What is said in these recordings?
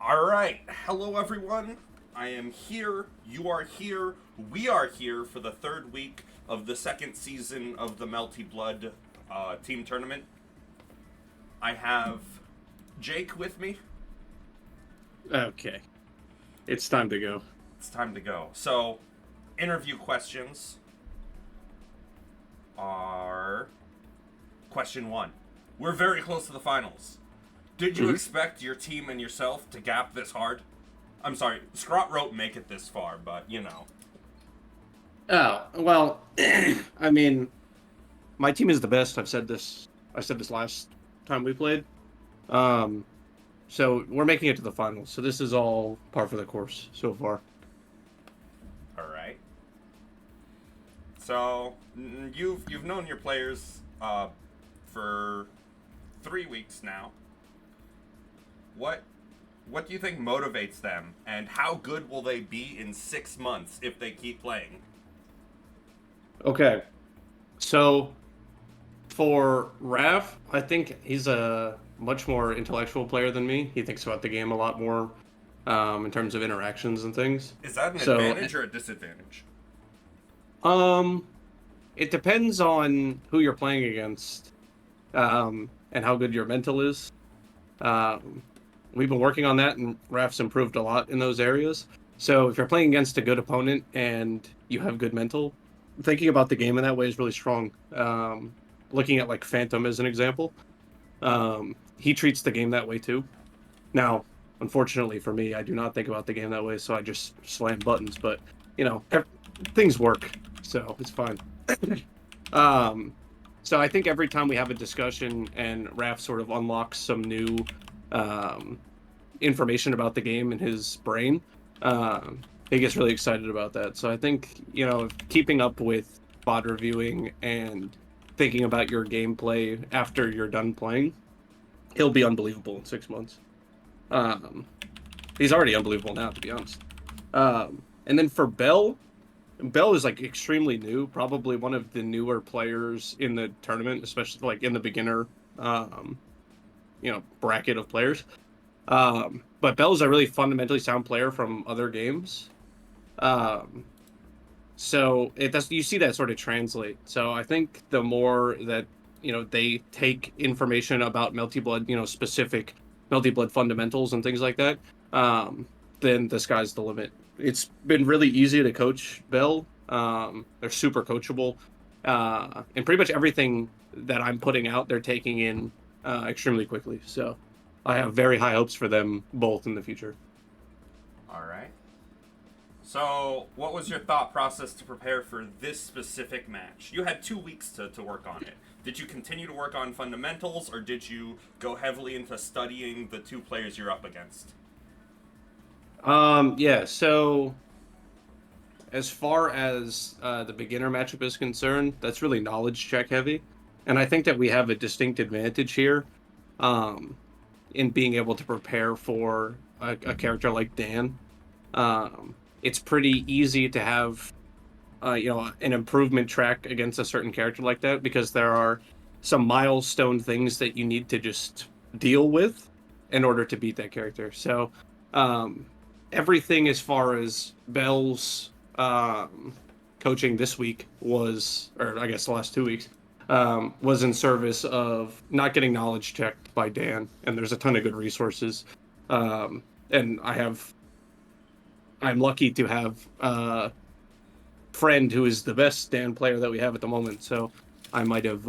All right. Hello, everyone. I am here. You are here. We are here for the third week of the second season of the Melty Blood team tournament. I have Jake with me. Okay, it's time to go. It's time to go. So, interview questions are question one. We're very close to the finals. Did you expect your team and yourself to gap this hard? I'm sorry, Scrot wrote make it this far, but you know. Oh, well, I mean, my team is the best. I've said this. I said this last time we played. Um, so we're making it to the finals. So this is all par for the course so far. All right. So you've known your players for 3 weeks now. What do you think motivates them, and how good will they be in 6 months if they keep playing? Okay, so for Raf, I think he's a much more intellectual player than me. He thinks about the game a lot more in terms of interactions and things. Is that an So, advantage or a disadvantage? um, it depends on who you're playing against, and how good your mental is. Um, we've been working on that, and Raf's improved a lot in those areas. So if you're playing against a good opponent and you have good mental, thinking about the game in that way is really strong. Looking at like Phantom as an example, he treats the game that way too. Now, unfortunately for me, I do not think about the game that way, so I just slam buttons. But you know, things work, so it's fine. um, so I think every time we have a discussion and Raf sort of unlocks some new um, information about the game in his brain, he gets really excited about that. So I think, keeping up with bot reviewing and thinking about your gameplay after you're done playing, he'll be unbelievable in 6 months. Um, he's already unbelievable now, to be honest. And then for Bell is like extremely new, probably one of the newer players in the tournament, especially like in the beginner, bracket of players. But Bell's a really fundamentally sound player from other games. Um, so it does, you see that sort of translate. So I think the more that, they take information about Melty Blood, specific Melty Blood fundamentals and things like that, then the sky's the limit. It's been really easy to coach Bell. They're super coachable. And pretty much everything that I'm putting out, they're taking in extremely quickly. So I have very high hopes for them both in the future. All right. So, what was your thought process to prepare for this specific match? You had 2 weeks to work on it. Did you continue to work on fundamentals, or did you go heavily into studying the two players you're up against? Yeah, so as far as the beginner matchup is concerned, that's really knowledge check heavy. And I think that we have a distinct advantage here um, in being able to prepare for a character like Dan. It's pretty easy to have, an improvement track against a certain character like that because there are some milestone things that you need to just deal with in order to beat that character. So, um, everything as far as Bell's coaching this week was, or I guess the last 2 weeks, was in service of not getting knowledge checked by Dan. And there's a ton of good resources. And I'm lucky to have a friend who is the best Dan player that we have at the moment. So I might have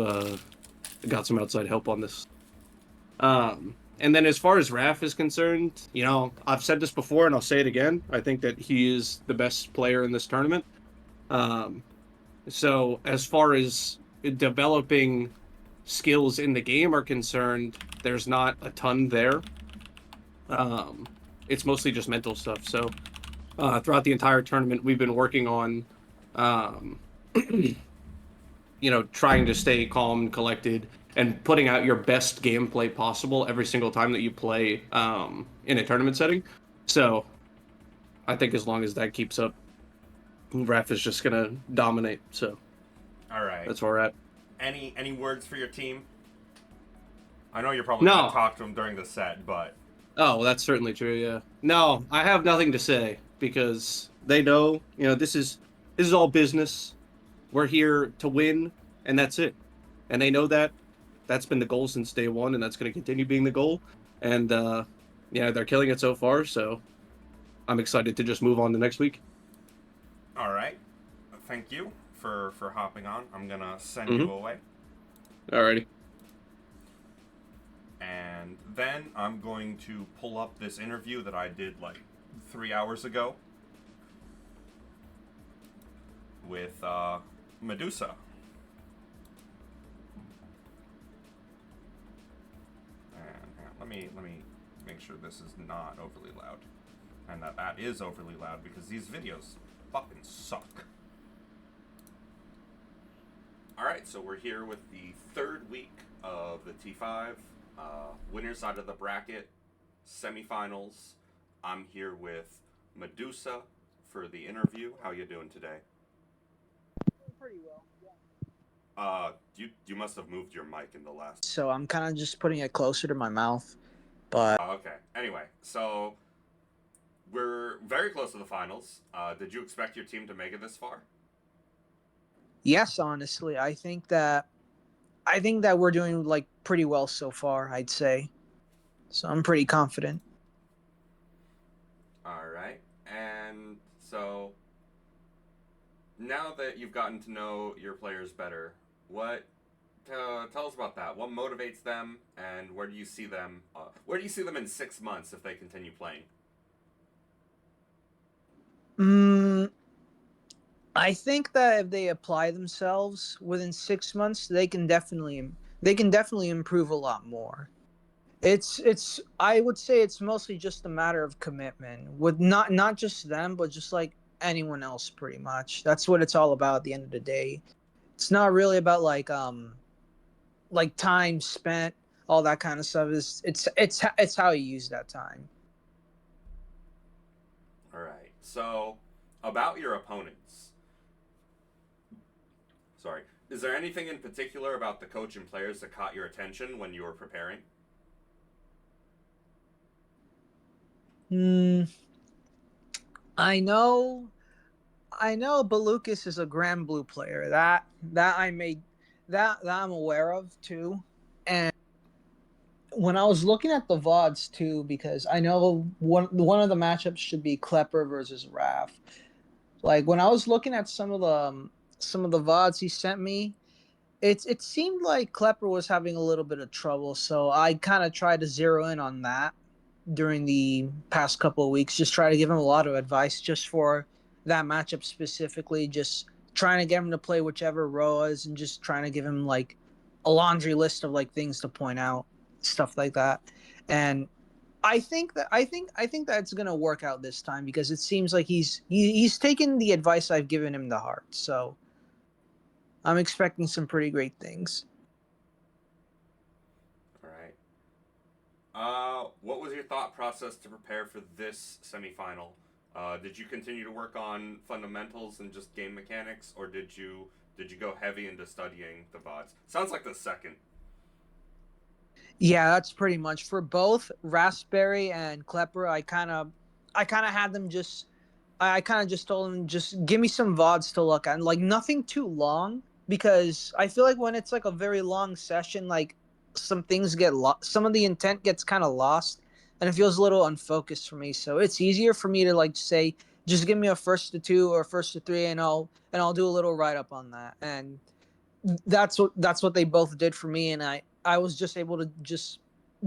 got some outside help on this. And then as far as Raf is concerned, I've said this before and I'll say it again. I think that he is the best player in this tournament. So as far as developing skills in the game are concerned, there's not a ton there. It's mostly just mental stuff. So throughout the entire tournament, we've been working on, um, trying to stay calm and collected and putting out your best gameplay possible every single time that you play in a tournament setting. So I think as long as that keeps up, Ref is just gonna dominate. So All right. that's where we're at. Any words for your team? I know you're probably No, gonna talk to them during the set, but Oh, well, that's certainly true. Yeah. No, I have nothing to say because they know, this is all business. We're here to win, and that's it. And they know that. That's been the goal since day one, and that's going to continue being the goal. And yeah, they're killing it so far. So I'm excited to just move on to next week. All right. Thank you for hopping on. I'm gonna send Mm-hmm. you away, Alrighty. and then I'm going to pull up this interview that I did like 3 hours ago with Medusa. And hang on, let me make sure this is not overly loud, and that is overly loud because these videos fucking suck. All right, so we're here with the third week of the T5 winners out of the bracket semifinals. I'm here with Medusa for the interview. How you doing today? Pretty well. You must have moved your mic in the last. So I'm kind of just putting it closer to my mouth. But Okay. Anyway, so we're very close to the finals. Did you expect your team to make it this far? yes, honestly, I think that we're doing like pretty well so far, I'd say. So I'm pretty confident. All right. And so now that you've gotten to know your players better, what tell us about that? What motivates them, and where do you see them? Where do you see them in 6 months if they continue playing? Mm, I think that if they apply themselves within 6 months, they can definitely improve a lot more. It's I would say it's mostly just a matter of commitment with not just them, but just like anyone else pretty much. That's what it's all about at the end of the day. It's not really about like time spent, all that kind of stuff. It's how you use that time. All right. So about your opponents. Sorry. Is there anything in particular about the coach and players that caught your attention when you were preparing? Hmm. I know I know Balukas is a Grand Blue player. That I made that I'm aware of too. And when I was looking at the VODs too, because I know one of the matchups should be Klepper versus Raph. Like when I was looking at some of the VODs he sent me, it seemed like Klepper was having a little bit of trouble. So I kind of tried to zero in on that during the past couple of weeks. Just try to give him a lot of advice just for that matchup specifically. Just trying to get him to play whichever Roas and just trying to give him like a laundry list of like things to point out, stuff like that. And I think that's gonna work out this time because it seems like he's taken the advice I've given him to heart. So I'm expecting some pretty great things. All right. What was your thought process to prepare for this semifinal? Did you continue to work on fundamentals and just game mechanics, or did you go heavy into studying the VODs? Sounds like the second. Yeah, that's pretty much for both Raspberry and Klepper. I kind of had them just I kind of just told them just give me some VODs to look at, like nothing too long because I feel like when it's like a very long session, like some things get lost, some of the intent gets kind of lost, and it feels a little unfocused for me. So it's easier for me to like say just give me a first to two or first to three, and I'll do a little write up on that, and that's what they both did for me, and I was just able to just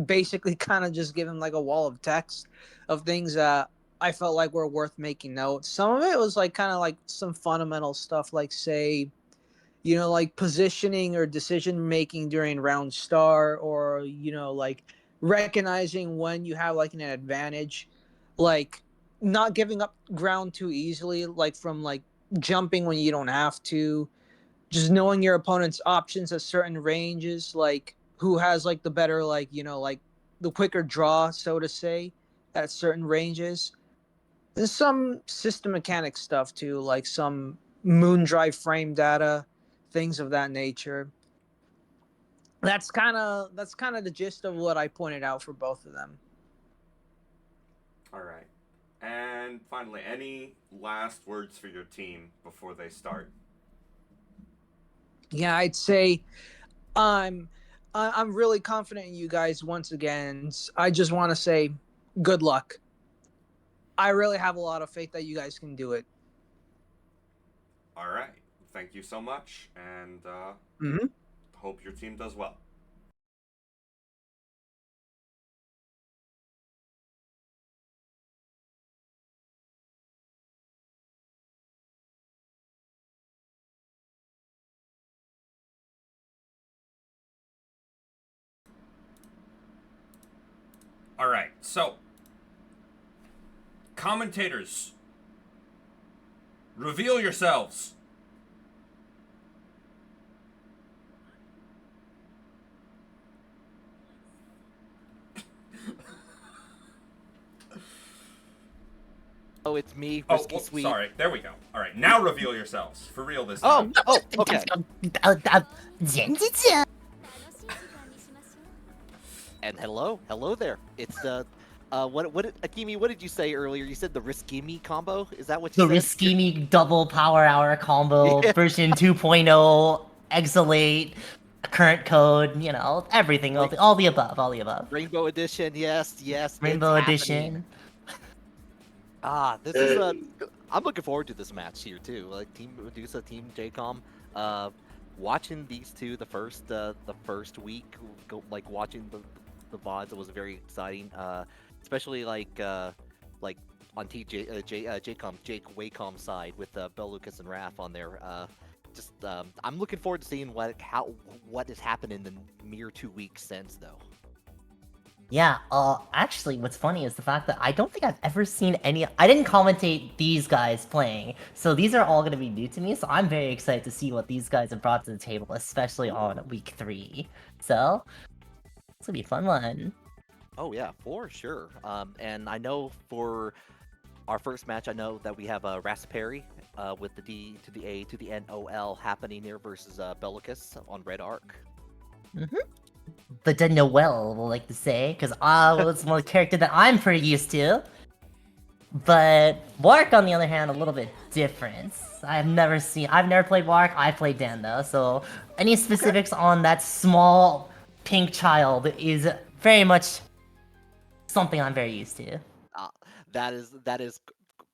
basically kind of just give him like a wall of text of things that I felt like were worth making notes. Some of it was like kind of like some fundamental stuff, like say, like positioning or decision making during round star, or like recognizing when you have like an advantage, like not giving up ground too easily, like from like jumping when you don't have to, just knowing your opponent's options at certain ranges, like who has like the better, like like the quicker draw, so to say, at certain ranges. There's some system mechanic stuff too, like some moon drive frame data, things of that nature. That's kind of the gist of what I pointed out for both of them. All right. And finally, any last words for your team before they start? Yeah, I'd say I'm I'm really confident in you guys once again. I just want to say good luck. I really have a lot of faith that you guys can do it. All right. Thank you so much, and Mm-hmm. hope your team does well. All right. So, commentators, reveal yourselves. Oh, it's me, Oh, Risky whoops, Sweet. sorry. There we go. All right. Now reveal yourselves. For real this time. Oh, okay. 前日 And hello there. It's Akimi, what did you say earlier? You said the Riskimi combo? Is that what you The said? Riskimi double power hour combo Yeah. version 2.0 Exalate current code, you know, everything, all the above, all the above. Rainbow Edition, yes, it's Rainbow happening. Edition. This is I'm looking forward to this match here too. Like Team Medusa, Team Jaykom. Watching these two the first week, watching the VODs, it was very exciting. Especially like on Jaykom, Jake Waycom side with Bell Lucas and Raph on there. I'm looking forward to seeing what has happened in the mere 2 weeks since though. Yeah, actually, what's funny is the fact that I don't think I've ever seen I didn't commentate these guys playing, so these are all going to be new to me, so I'm very excited to see what these guys have brought to the table, especially on week 3. So, it's going to be a fun one. Oh yeah, for sure. And I know for our first match, I know that we have Raspberry with the D to the A to the NOL happening here versus Bellicus on Red Arc. The Noel, we'll like to say, because it's one character that I'm pretty used to. But Wark, on the other hand, a little bit different. I've never played Wark. I played Dan though, so any specifics on that small pink child is very much something I'm very used to. That is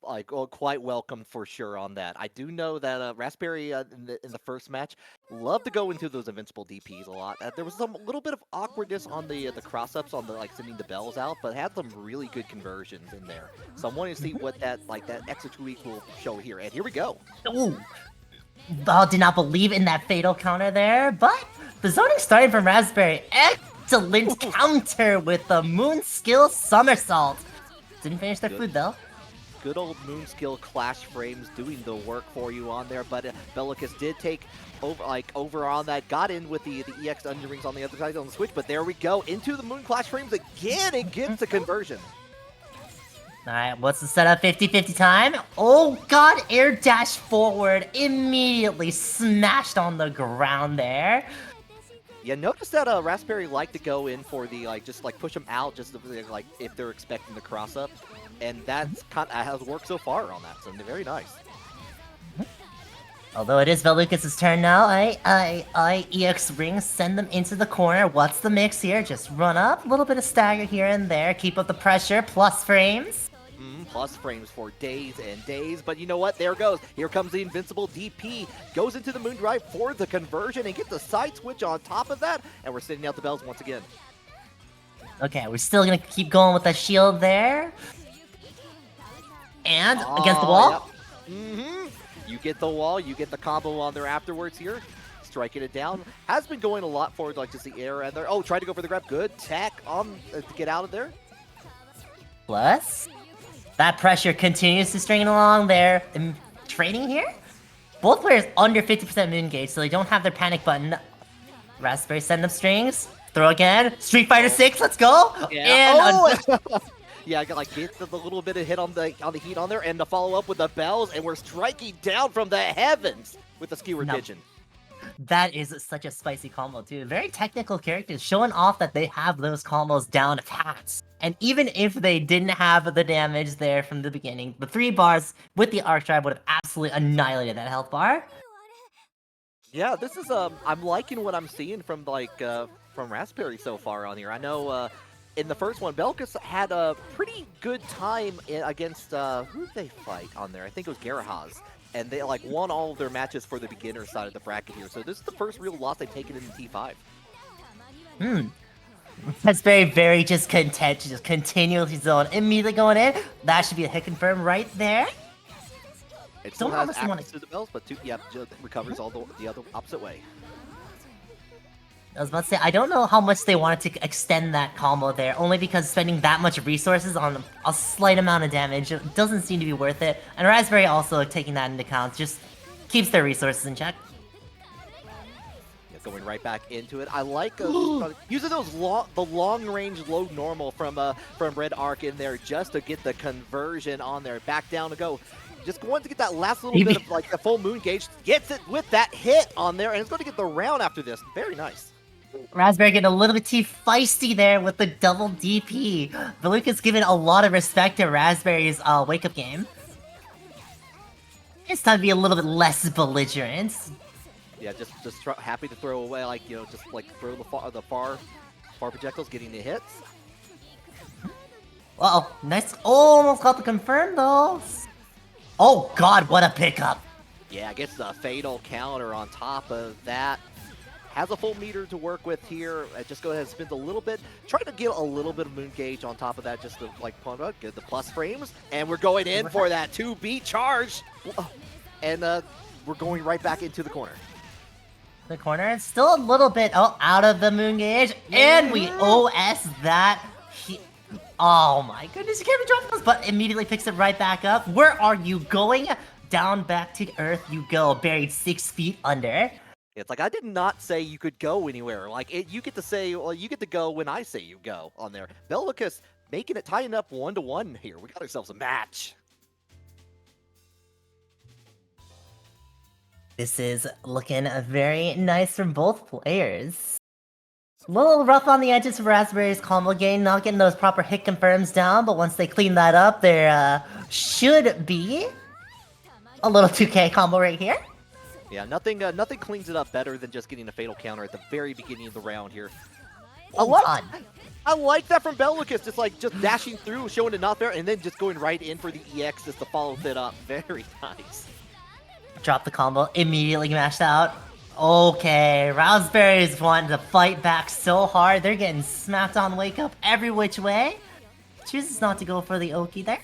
like quite welcome for sure on that. I do know that Raspberry in the first match loved to go into those invincible DPs a lot. There was some little bit of awkwardness on the cross ups on the sending the bells out, but had some really good conversions in there. So I'm wanting to see what that extra 2 week will show here. And here we go. Ooh. I did not believe in that fatal counter there, but the zoning started from Raspberry. Excellent counter with the Moon Skill Somersault. Didn't finish their food though. Good old Moon Skill Clash Frames doing the work for you on there, but Bellicus did take over on that, got in with the EX Underrings on the other side on the switch, but there we go, into the Moon Clash Frames again, it gets the conversion. Alright, what's the setup? 50-50 time? Oh god, air dash forward, immediately smashed on the ground there. Yeah, notice that Raspberry like to go in for the just push them out just if they're expecting the cross up, and that's kind of has worked so far on that. So very nice. Although it is Velucas' turn now, EX rings, send them into the corner. What's the mix here? Just run up, a little bit of stagger here and there, keep up the pressure, plus frames. Plus frames for days and days, but you know what? There goes. Here comes the invincible DP. Goes into the Moon Drive for the conversion and get the side switch on top of that, and we're sending out the bells once again. Okay, we're still gonna keep going with the shield there. And against the wall. Yep. You get the wall, you get the combo on there afterwards here. Striking it down. Has been going a lot forward, just the air and there. Oh, tried to go for the grab. Good tech on to get out of there. Plus, that pressure continues to string along there. Trading here? Both players under 50% moon gauge, so they don't have their panic button. Raspberry send them strings. Throw again. Street Fighter 6, let's go! Yeah. And yeah, I got get the little bit of hit on the heat on there, and the follow up with the bells, and we're striking down from the heavens with the skewer pigeon. That is such a spicy combo too. Very technical characters showing off that they have those combos down pats. And even if they didn't have the damage there from the beginning, the 3 bars with the Arc Drive would have absolutely annihilated that health bar. Yeah, this is I'm liking what I'm seeing from from Raspberry so far on here. I know in the first one, Belkis had a pretty good time against who did they fight on there? I think it was Garahaz. And they like won all of their matches for the beginner side of the bracket here. So this is the first real loss they've taken in the T5. That's very just content to just continuously zone. Immediately going in. That should be a hit confirm right there. It still Don't has honestly wanna- access to the bells, but just recovers all the other opposite way. I was about to say, I don't know how much they wanted to extend that combo there, only because spending that much resources on a slight amount of damage doesn't seem to be worth it. And Raspberry also taking that into account just keeps their resources in check. Yeah, going right back into it. I like using the long range low normal from Red Arc in there just to get the conversion on there. Back down to go. Just going to get that last little bit of like the full moon gauge. Gets it with that hit on there, and it's going to get the round after this. Very nice. Raspberry getting a little bit too feisty there with the double DP. Veluca's given a lot of respect to Raspberry's wake-up game. It's time to be a little bit less belligerent. Yeah, just happy to throw away, like, you know, just like throw the far projectiles, getting the hits. Uh-oh, nice. Almost got the confirm though. Oh god, what a pickup. Yeah, gets the fatal counter on top of that. Has a full meter to work with here. Just go ahead and spins a little bit. Try to get a little bit of moon gauge on top of that just to like get the plus frames. And we're going in for that 2B charge. And we're going right back into the corner. The corner, it's still a little bit out of the moon gauge. And we OS that. Oh my goodness, you can't be dropping this, but immediately picks it right back up. Where are you going? Down back to earth you go, buried 6 feet under. It's like, I did not say you could go anywhere. Like, you get to say, well, you get to go when I say you go on there. Bellicus making it, tying up 1-1 here. We got ourselves a match. This is looking very nice from both players. A little rough on the edges for Raspberry's combo game, not getting those proper hit confirms down, but once they clean that up, there should be a little 2K combo right here. Yeah, nothing cleans it up better than just getting a fatal counter at the very beginning of the round here. I like that from Bellicus, just dashing through, showing it not there, and then just going right in for the EX just to follow it up. Very nice. Drop the combo, immediately mashed out. Okay, Raspberry's wanting to fight back so hard. They're getting smacked on wake up every which way. Chooses not to go for the Oki there.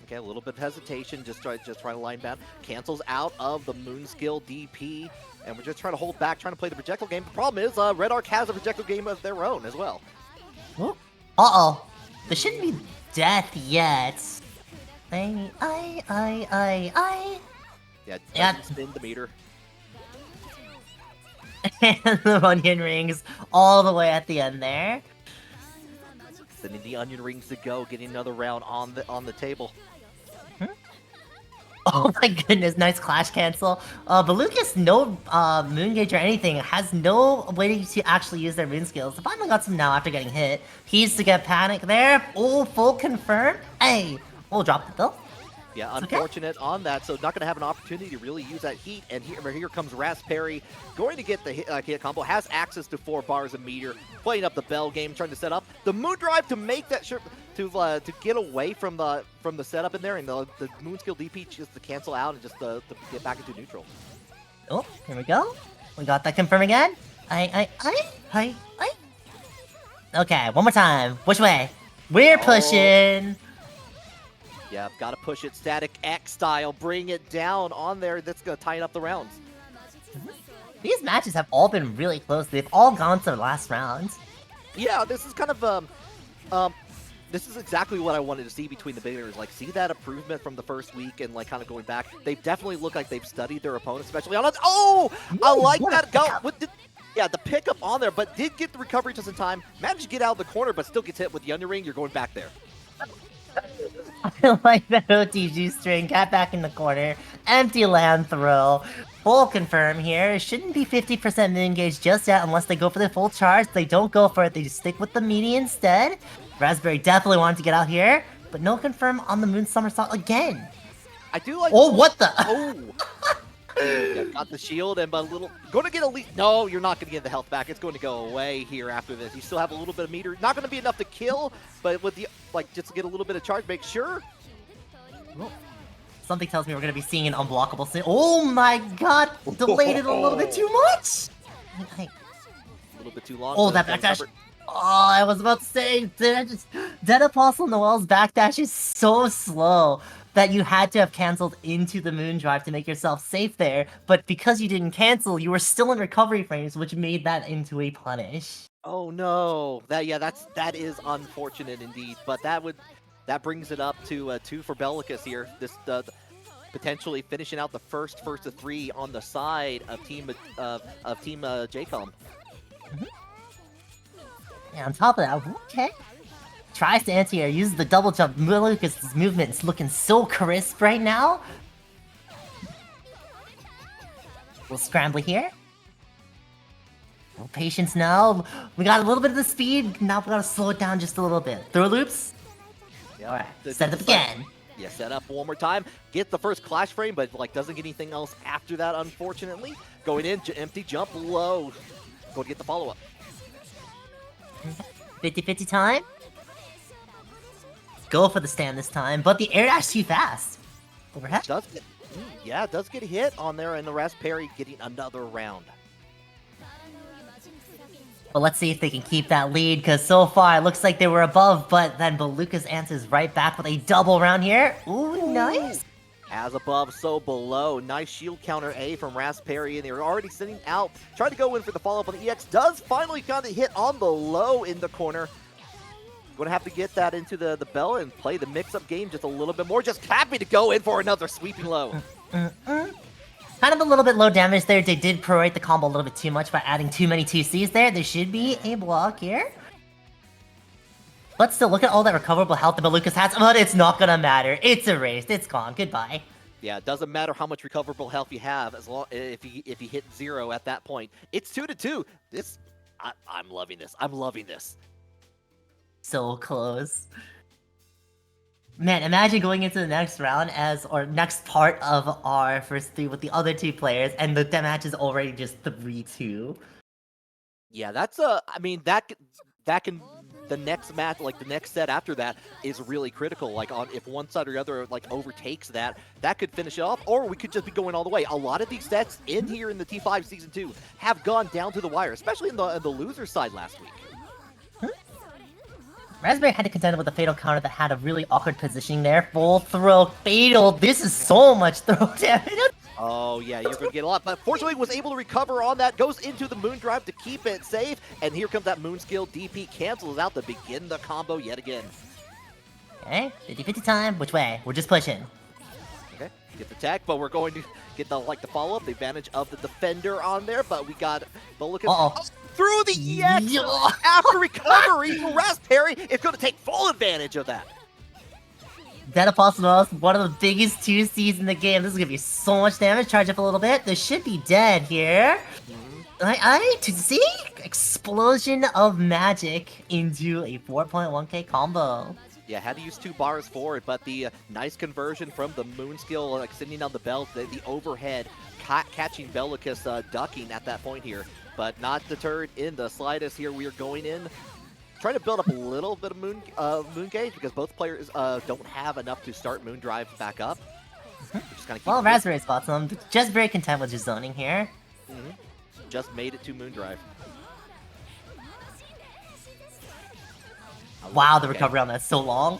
Okay, a little bit of hesitation, just trying to line bound. Cancels out of the moon skill DP, and we're just trying to hold back, trying to play the projectile game. The problem is, Red Arc has a projectile game of their own as well. Uh-oh. There shouldn't be death yet. Yeah, spin the meter. And the onion rings all the way at the end there. Sending the onion rings to go, getting another round on the table. Oh my goodness, nice clash cancel. But Lucas, no moon gauge or anything, has no way to actually use their moon skills. They finally got some now after getting hit. He's to get panic there. Oh, full confirm. Hey, we'll drop it though. Yeah, unfortunate on that, so not going to have an opportunity to really use that heat. And here comes Raspberry, going to get the hit combo, has access to 4 bars a meter, playing up the bell game, trying to set up the moon drive to make that sure to get away from the setup in there, and the moon skill DP just to cancel out and just to get back into neutral. Oh, here we go. We got that confirm again. Okay, one more time. Which way? We're pushing. Yeah, got to push it static X style, bring it down on there. That's going to tighten up the rounds. These matches have all been really close. They've all gone to the last round. Yeah, this is kind of this is exactly what I wanted to see between the beginners. Like, see that improvement from the first week and like kind of going back. They definitely look like they've studied their opponent, especially on it. Oh, I like that go. Yeah, the pickup on there, but did get the recovery just in time. Managed to get out of the corner, but still gets hit with the onion ring. You're going back there. I like that OTG string, cat back in the corner, empty land throw, full confirm here. It shouldn't be 50% moon gauge just yet unless they go for the full charge. They don't go for it. They just stick with the meaty instead. Raspberry definitely wanted to get out here, but no confirm on the moon somersault again. I do like. Oh, what the? Oh. Yeah, got the shield and but little. Going to get a lead. No, you're not going to get the health back. It's going to go away here after this. You still have a little bit of meter. Not going to be enough to kill, but with the just to get a little bit of charge, make sure. Well, something tells me we're going to be seeing an unblockable sin. Oh my god! Delayed it a little bit too much! A little bit too long. Oh, that backdash. Oh, I was about to say, Dead Apostle Noel's backdash is so slow that you had to have canceled into the moon drive to make yourself safe there, but because you didn't cancel, you were still in recovery frames, which made that into a punish. Oh no, that is unfortunate indeed. But that brings it up to 2 for Bellicus here. This potentially finishing out the first of 3 on the side of team Jaykom. And on top of that, okay. Tries to anti-air, uses the double jump. Lucas's movement is looking so crisp right now. We'll scramble here. No patience now. We got a little bit of the speed. Now we gotta slow it down just a little bit. Throw loops. Yeah. Alright, set it up again. Yeah, set up one more time. Get the first clash frame, but doesn't get anything else after that, unfortunately. Going in, empty jump low. Go to get the follow-up. 50-50 time. Go for the stand this time, but the air dash too fast. Overhead. Does get hit on there, and the Raspberry getting another round. But let's see if they can keep that lead, because so far it looks like they were above, but then Lucas answers right back with a double round here. Ooh, nice. As above, so below. Nice shield counter A from Raspberry, and they're already sitting out. Trying to go in for the follow-up on the EX. Does finally kind of hit on the low in the corner. Going to have to get that into the bell and play the mix-up game just a little bit more. Just happy to go in for another sweeping low. Kind of a little bit low damage there. They did prorate the combo a little bit too much by adding too many 2Cs there. There should be a block here. But still, look at all that recoverable health that Lucas has. But it's not going to matter. It's erased. It's gone. Goodbye. Yeah, it doesn't matter how much recoverable health you have as long if you hit 0 at that point. It's 2-2. I'm loving this. I'm loving this. So close. Man, imagine going into the next round or next part of our first 3 with the other 2 players, and the match is already just 3-2. Yeah, that's I mean, that can the next match, the next set after that, is really critical. If one side or the other overtakes that could finish it off, or we could just be going all the way. A lot of these sets in here in the T5 Season 2 have gone down to the wire, especially in the loser side last week. Raspberry had to contend with a fatal counter that had a really awkward positioning there. Full throw fatal. This is so much throw damage. Oh yeah, you're going to get a lot. But fortunately was able to recover on that. Goes into the moon drive to keep it safe. And here comes that moon skill. DP cancels out to begin the combo yet again. Okay, 50-50 time. Which way? We're just pushing. Okay, get the tech, but we're going to get the follow-up. The advantage of the defender on there. But we got through the EX after recovery for Raspberry. It's going to take full advantage of that. Dead Apostle is one of the biggest 2Cs in the game. This is going to be so much damage. Charge up a little bit. This should be dead here. To see explosion of magic into a 4.1k combo. Yeah, had to use 2 bars for it, but the nice conversion from the moon skill, sitting on the belt, the overhead, catching Bellicus ducking at that point here. But not deterred in the slightest here. We are going in, trying to build up a little bit of moon gauge because both players don't have enough to start moon drive back up. Well, Raspberry spots them. Just very content with just zoning here. Just made it to moon drive. Wow, the recovery on that's so long.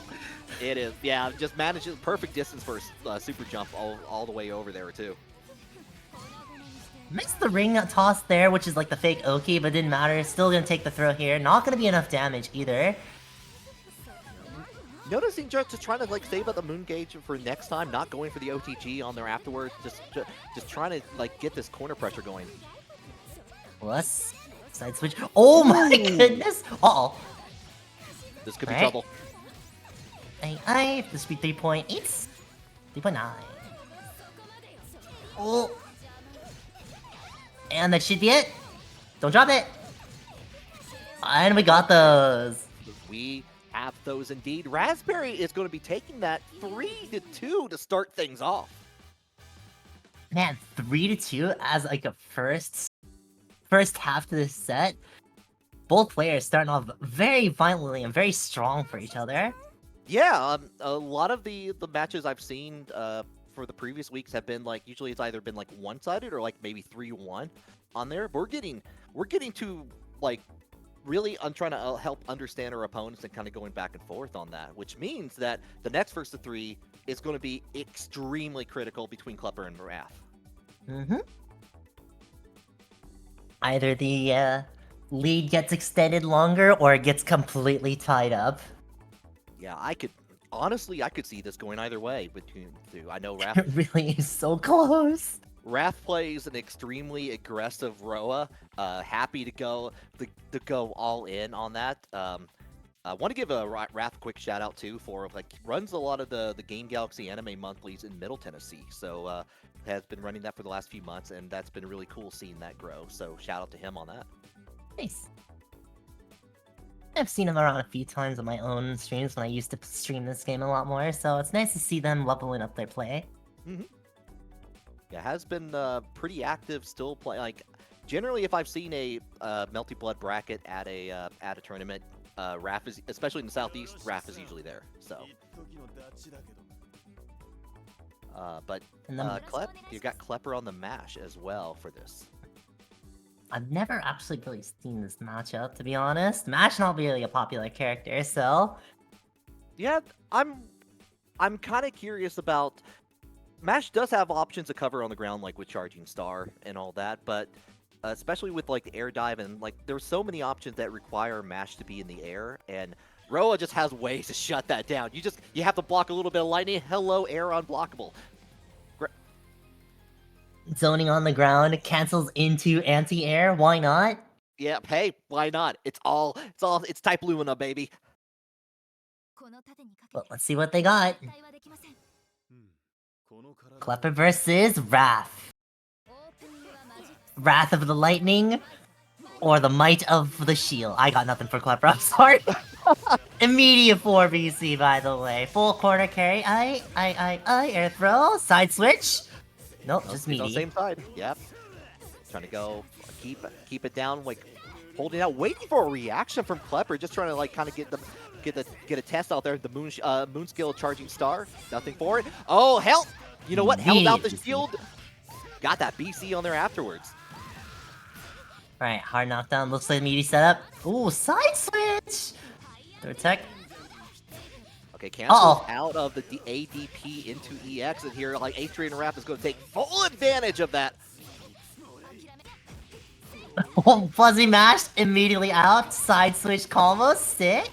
It is, yeah. Just manages perfect distance for a super jump all the way over there too. Missed the ring toss there, which is like the fake Oki, but didn't matter. Still gonna take the throw here. Not gonna be enough damage either. Noticing just trying to save up the moon gauge for next time, not going for the OTG on there afterwards. Just trying to get this corner pressure going. Plus side switch. Oh my goodness! Uh-oh. This could be trouble. This would be 3.8. 3.9. Oh. And that should be it. Don't drop it. And we got those. We have those indeed. Raspberry is going to be taking that 3-2 to start things off. Man, 3-2 as like a first half to this set. Both players starting off very violently and very strong for each other. Yeah, a lot of the matches I've seen for the previous weeks have been like, usually it's either been like one-sided or like maybe 3-1 on there. We're getting to like really trying to help understand our opponents and kind of going back and forth on that, which means that the next first to three is going to be extremely critical between Klepper and Wrath. Either the lead gets extended longer or it gets completely tied up. Yeah, I could see this going either way between the two. I know Wrath. It really is so close. Wrath plays an extremely aggressive Roa. Happy to go all in on that. I want to give a Wrath a quick shout out too for like runs a lot of the Game Galaxy anime monthlies in Middle Tennessee. So has been running that for the last few months, and that's been really cool seeing that grow. So shout out to him on that. Nice. I've seen them around a few times on my own streams when I used to stream this game a lot more, so it's nice to see them leveling up their play. Yeah, has been pretty active still playing. Like generally, if I've seen a Melty Blood bracket at a tournament, Raph is, especially in the southeast, Raph is usually there. So, but you got Klepper on the mash as well for this. I've never actually really seen this matchup, to be honest. Mash not really a popular character, so yeah, I'm kind of curious about. Mash does have options to cover on the ground, like with Charging Star and all that, but especially with like the air dive and like there's so many options that require Mash to be in the air, and Roa just has ways to shut that down. You have to block a little bit of lightning. Hello, air unblockable. zoning on the ground cancels into anti-air. Why not? Yep. Hey, why not? It's type Lumina, baby. But let's see what they got. Klepper versus Wrath. Wrath of the Lightning or the Might of the Shield. I got nothing for Klepper, I'm sorry. Immediate 4 BC, by the way. Full corner carry. Air throw. Side switch. Nope, just meaty. On meaty. the same side. Yep. Trying to go keep it down, like holding out, waiting for a reaction from Klepper. Just trying to like kind of get a test out there. The moon skill Charging Star. Nothing for it. Oh hell! You know what? Held out the shield. Got that BC on there afterwards. Alright, hard knockdown. Looks like meaty setup. Ooh, side switch! Third tech. Okay, cancels out of the ADP into EX, and here, like, Atrian and Raph is going to take full advantage of that. Fuzzy mash immediately out. Side switch combo. Sick.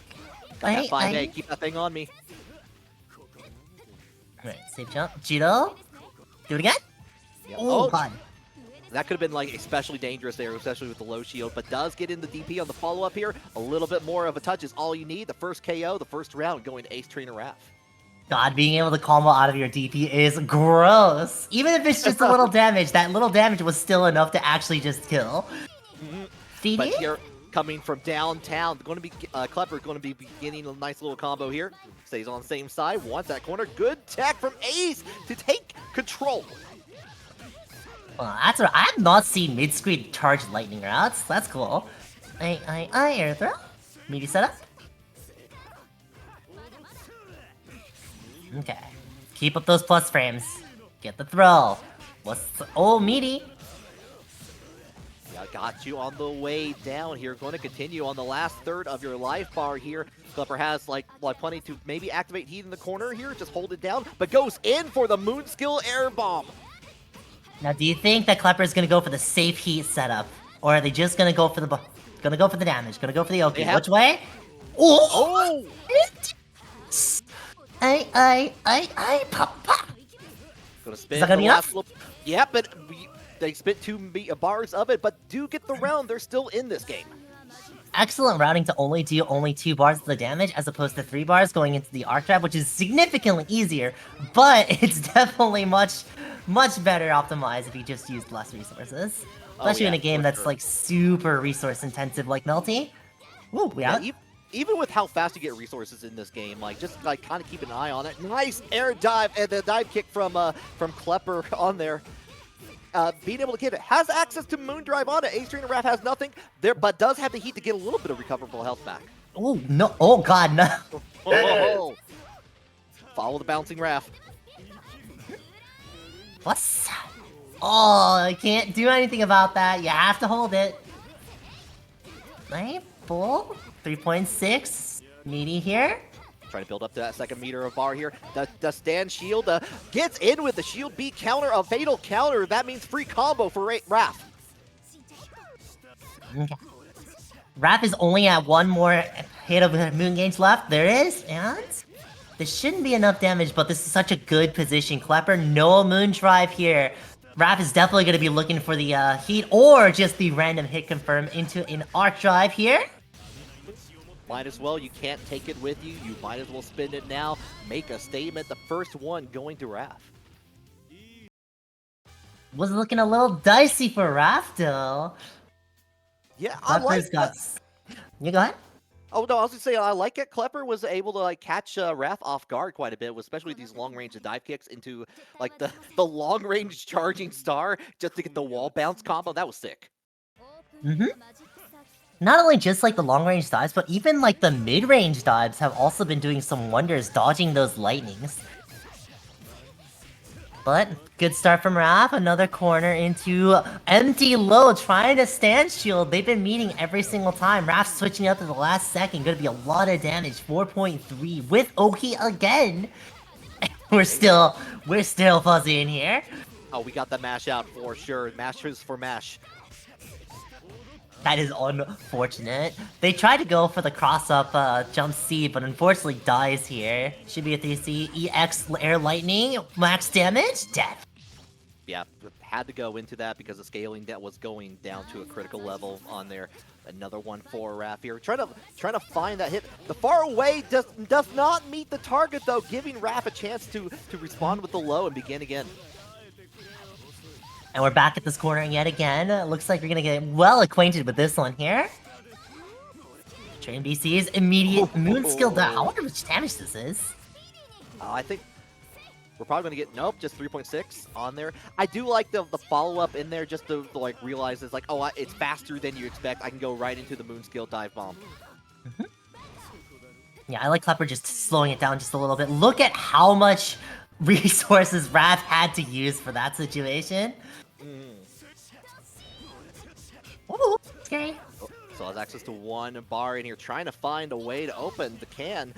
Got that 5A. Keep that thing on me. Alright, safe jump. Judo. Do it again. Yep. Oh, God. That could have been like especially dangerous there, especially with the low shield, but does get in the DP on the follow-up here. A little bit more of a touch is all you need. The first KO, the first round going to Ace Trainer Raph. God, being able to combo out of your DP is gross. Even if it's just a little damage, that little damage was still enough to actually just kill. But here, coming from downtown, going to be Klepper going to be beginning a nice little combo here. Stays on the same side, wants that corner. Good tech from Ace to take control. Well, that's right. I have not seen mid-screen charge lightning routes. That's cool. Air throw. Meaty setup. Okay. Keep up those plus frames. Get the throw. Oh, meaty. Yeah, got you on the way down here. Going to continue on the last third of your life bar here. Klepper has like plenty to maybe activate heat in the corner here. Just hold it down, but goes in for the moon skill air bomb. Now, do you think that Klepper is gonna go for the safe heat setup, or are they just gonna go for the damage? Gonna go for the Oki? Which way? Oh! Pop. Gonna spin. Is that gonna be enough? Yeah, but they spit 2 bars of it, but do get the round. They're still in this game. Excellent routing to only do 2 bars of the damage as opposed to 3 bars going into the arc trap, which is significantly easier, but it's definitely much much better optimized if you just used less resources. Especially in a game that's like super resource intensive like Melty. Woo, we out? Even with how fast you get resources in this game, like just like kind of keep an eye on it. Nice air dive and the dive kick from Klepper on there. Being able to get it, has access to Moon Drive on it. Ace Trainer Raph has nothing there, but does have the heat to get a little bit of recoverable health back. Oh no! Oh god, no! Oh. Follow the bouncing Raph. What's? Oh, I can't do anything about that. You have to hold it. Right, full 3.6. Meaty here. Trying to build up to that second meter of bar here. The stand shield gets in with the shield beat counter, a fatal counter. That means free combo for Raph. Okay. Raph is only at one more hit of Moon Gauge left. There is, and this shouldn't be enough damage, but this is such a good position. Klepper, no Moon Drive here. Raph is definitely going to be looking for the heat or just the random hit confirm into an arc drive here. Might as well, you can't take it with you. You might as well spend it now. Make a statement. The first one going to Raph. Was looking a little dicey for Raph, though. Yeah, I like that. You go ahead. Oh, no, I was going to say, I like it. Klepper was able to like catch Raph off guard quite a bit, especially these long-range dive kicks into like the long-range charging star just to get the wall bounce combo. That was sick. Mm-hmm. Not only just like the long-range dives, but even like the mid-range dives have also been doing some wonders, dodging those lightnings. But good start from Raph, another corner into empty low, trying to stand shield. They've been meeting every single time. Raph switching up to the last second, gonna be a lot of damage, 4.3 with Oki again. We're still fuzzy in here. Oh, we got the mash out for sure. Mashers for mash. That is unfortunate. They tried to go for the cross-up jump C, but unfortunately dies here. Should be a 3C. EX Air Lightning. Max damage. Death. Yeah, had to go into that because the scaling that was going down to a critical level on there. Another one for Raph here. Trying to find that hit. The far away does not meet the target though, giving Raph a chance to respond with the low and begin again. And we're back at this corner yet again. Looks like we're gonna get well acquainted with this one here. Train BC's immediate moon skill down. I wonder how much damage this is. I think we're probably gonna get, nope, just 3.6 on there. I do like the follow-up in there just to like realize it's like, oh, it's faster than you expect. I can go right into the moon skill dive bomb. Mm-hmm. Yeah, I like Klepper just slowing it down just a little bit. Look at how much resources Raph had to use for that situation. Ooh, scary. So has access to one bar in here, trying to find a way to open the can.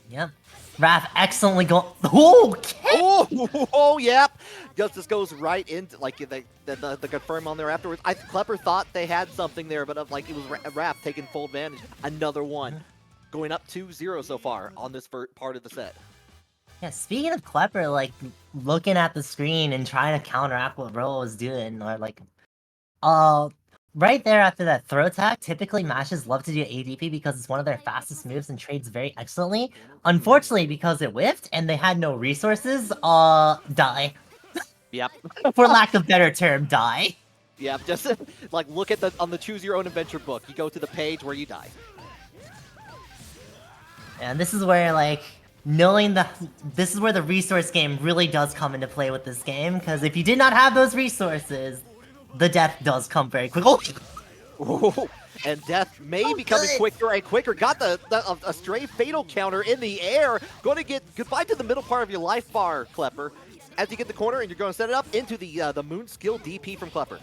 Yep. Raph excellently going. Okay. Oh, yep. Justice goes right into like the confirm on there afterwards. Klepper thought they had something there, but like it was Raph taking full advantage. Another one, going up 2-0 so far on this part of the set. Yeah, speaking of Klepper, like, looking at the screen and trying to counteract what Ro was doing, or like, right there after that throw attack, typically Mashes love to do ADP because it's one of their fastest moves and trades very excellently. Unfortunately, because it whiffed and they had no resources, die. Yep. For lack of better term, die. Yeah, just like look at on the Choose Your Own Adventure book, you go to the page where you die. And this is where, like, knowing that this is where the resource game really does come into play with this game, because if you did not have those resources, the death does come very quick. Oh, and death may be coming quicker and quicker. Got a stray fatal counter in the air. Going to get goodbye to the middle part of your life bar, Klepper. As you get the corner and you're going to set it up into the moon skill DP from Klepper.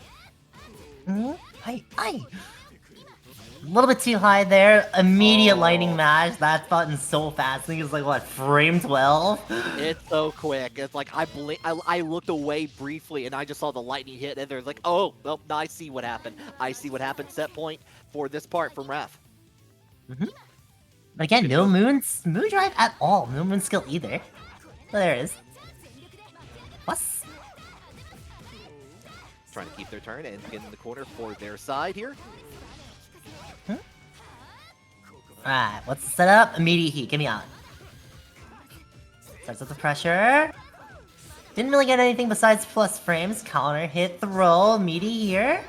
A little bit too high there. Immediate lightning mash. That button so fast. I think it's like, what, frame 12? It's so quick. It's like I looked away briefly and I just saw the lightning hit and there's like, oh, well, I see what happened. I see what happened. Set point for this part from Raph. Again, no moon drive at all. No moon skill either. Well, there it is. Plus. Trying to keep their turn and get in the corner for their side here. Alright, what's the setup? Immediate heat, get me out. Starts with the pressure. Didn't really get anything besides plus frames. Counter hit throw. Meaty here.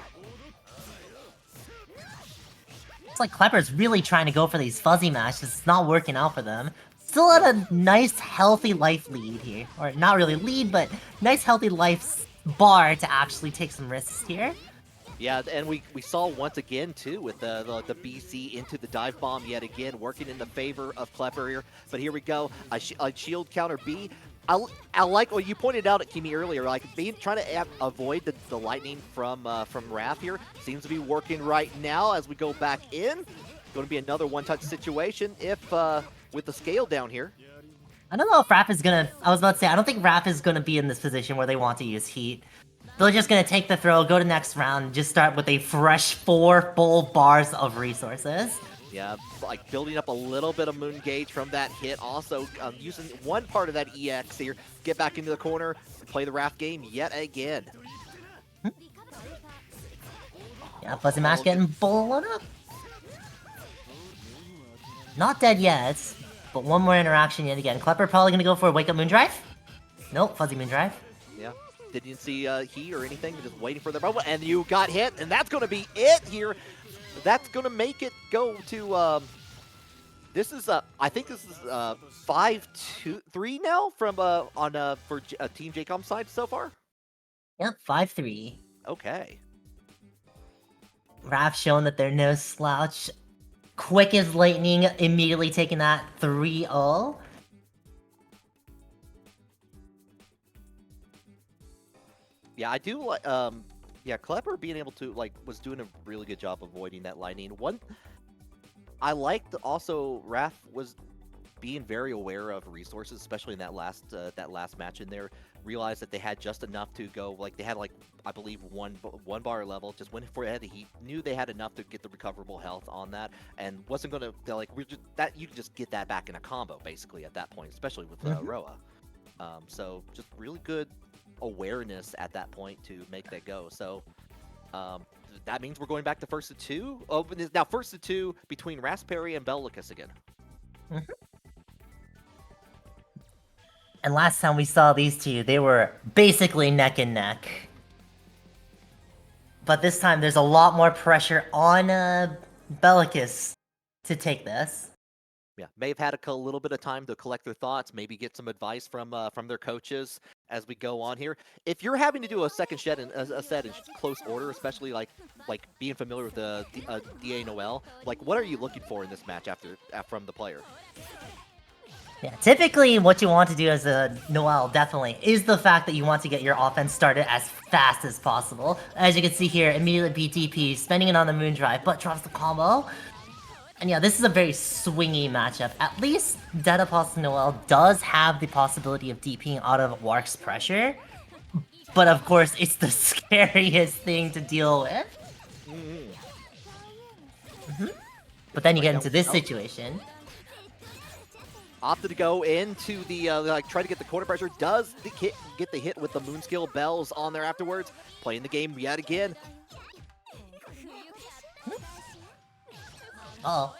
It's like Klepper's really trying to go for these fuzzy matches. It's not working out for them. Still at a nice, healthy life lead here. Or not really lead, but nice, healthy life bar to actually take some risks here. Yeah, and we saw once again, too, with the BC into the dive bomb yet again, working in the favor of Klepper here. But here we go, a shield counter B. I like what you pointed out at Kimi earlier, like trying to avoid the lightning from Raph here. Seems to be working right now as we go back in. Going to be another one-touch situation if with the scale down here. I don't know if Raph is gonna... I was about to say, I don't think Raph is gonna be in this position where they want to use heat. They're just gonna take the throw, go to next round, just start with a fresh 4 full bars of resources. Yeah, like building up a little bit of moon gauge from that hit. Also, using one part of that EX here. Get back into the corner, play the Raph game yet again. Yeah, Fuzzy Mash getting blown up. Not dead yet, but one more interaction yet again. Klepper probably gonna go for a Wake Up Moondrive? Nope, Fuzzy Moondrive. Yeah, didn't see he or anything, just waiting for the moment, and you got hit, and that's gonna be it here. That's gonna make it go to this is I think this is 5-2-3 now from for Team Jaykom side so far. Yep, 5-3. Okay. Raph showing that they're no slouch. Quick as lightning, immediately taking that 3-0. Yeah, I do like yeah, Klepper being able to was doing a really good job avoiding that lightning. One I liked also Raph was being very aware of resources, especially in that last match in there. Realized that they had just enough to go, they had I believe one bar level, just went for it. He knew they had enough to get the recoverable health on that, and wasn't gonna you can just get that back in a combo basically at that point, especially with Roa. So just really good awareness at that point to make that go. So that means we're going back to first to 2. Oh, now first to 2 between Raspberry and Bellicus again. And last time we saw these two, they were basically neck and neck. But this time there's a lot more pressure on Bellicus to take this. Yeah, may have had a little bit of time to collect their thoughts, maybe get some advice from their coaches as we go on here. If you're having to do a second set in close order, especially like being familiar with the DA Noel, what are you looking for in this match from the player? Yeah, typically what you want to do as a Noel, definitely, is the fact that you want to get your offense started as fast as possible. As you can see here, immediately BTP, spending it on the Moondrive, but drops the combo. And yeah, this is a very swingy matchup. At least Dedapos Noel does have the possibility of DPing out of Wark's pressure. But of course, it's the scariest thing to deal with. But then you get into this situation. Opted to go into the, try to get the corner pressure. Does get the hit with the Moonskill bells on there afterwards. Playing the game yet again. Oh.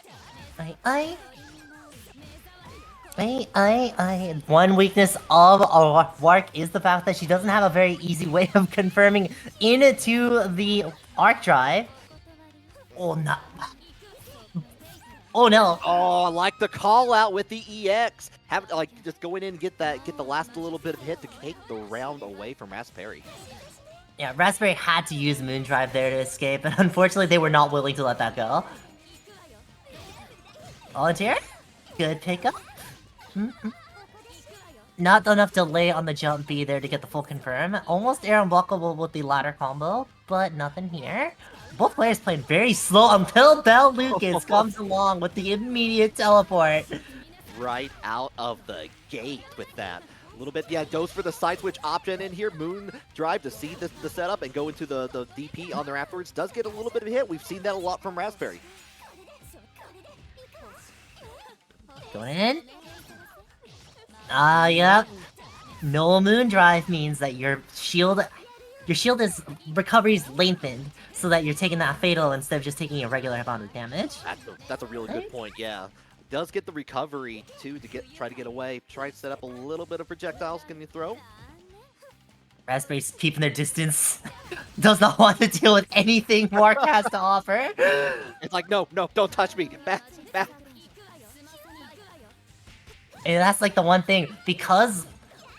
One weakness of Wark is the fact that she doesn't have a very easy way of confirming into the arc drive. Oh no. Oh no. Oh, I like the call out with the EX. Have just going in and get the last little bit of hit to take the round away from Raspberry. Yeah, Raspberry had to use Moondrive there to escape, but unfortunately they were not willing to let that go. Volunteer? Good pickup. Not enough delay on the jump B there to get the full confirm. Almost air unblockable with the ladder combo, but nothing here. Both players playing very slow until Bell Lucas comes along with the immediate teleport. Right out of the gate with that. A little bit, yeah, goes for the side switch option in here. Moon Drive to see the setup and go into the DP on there afterwards. Does get a little bit of a hit. We've seen that a lot from Raspberry. Going in. Yep. No Moon Drive means that your shield recovery is lengthened, so that you're taking that fatal instead of just taking a regular amount of damage. That's a really good point, yeah. does get the recovery too to try to get away. Try to set up a little bit of projectiles. Can you throw? Raspberry's keeping their distance. Does not want to deal with anything Mark has to offer. It's like, no, don't touch me. Back. And that's like the one thing, because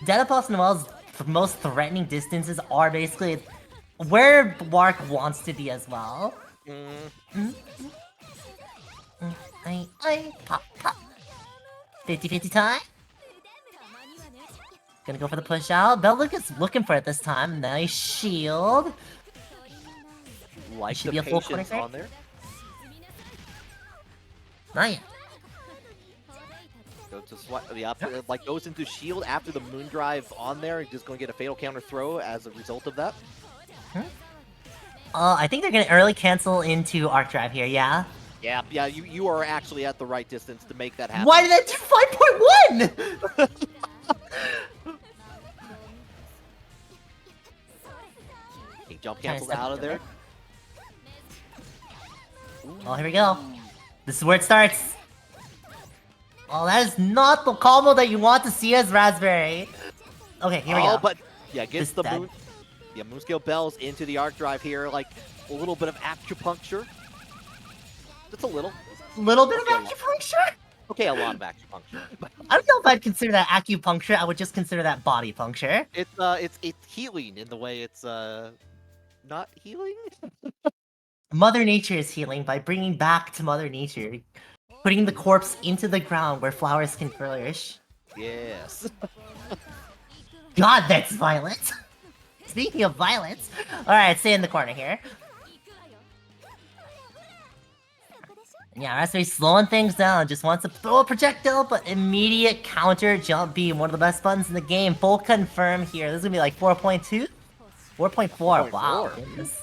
Denapos Noel's most threatening distances are basically where Mark wants to be as well. Pop. 50-50 time. Gonna go for the push out. Belluca's looking for it this time. Nice shield. Like Should the be a full patience 23. on there. Not yet. Go to like goes into shield after the moon drive on there, and just going to get a fatal counter throw as a result of that. I think they're gonna early cancel into arc drive here. Yeah. Yeah. You are actually at the right distance to make that happen. Why did that do 5.1? He jump cancels out of there. Oh, here we go. This is where it starts. Oh, that is not the combo that you want to see as Raspberry. Okay, here we go. But yeah, gets This the moon. Yeah, Moonscale Bells into the arc drive here, like a little bit of acupuncture. Just a little. Little bit of acupuncture? Okay, a lot of acupuncture. I don't know if I'd consider that acupuncture. I would just consider that body puncture. It's healing in the way it's not healing. Mother Nature is healing by bringing back to Mother Nature, putting the corpse into the ground where flowers can flourish. Yes. God, that's violent. Speaking of violence, all right, stay in the corner here. Yeah, Raspberry slowing things down. Just wants to throw a projectile, but immediate counter jump beam. One of the best buttons in the game. Full confirm here. This is gonna be like 4.2, 4.4. Wow. Goodness.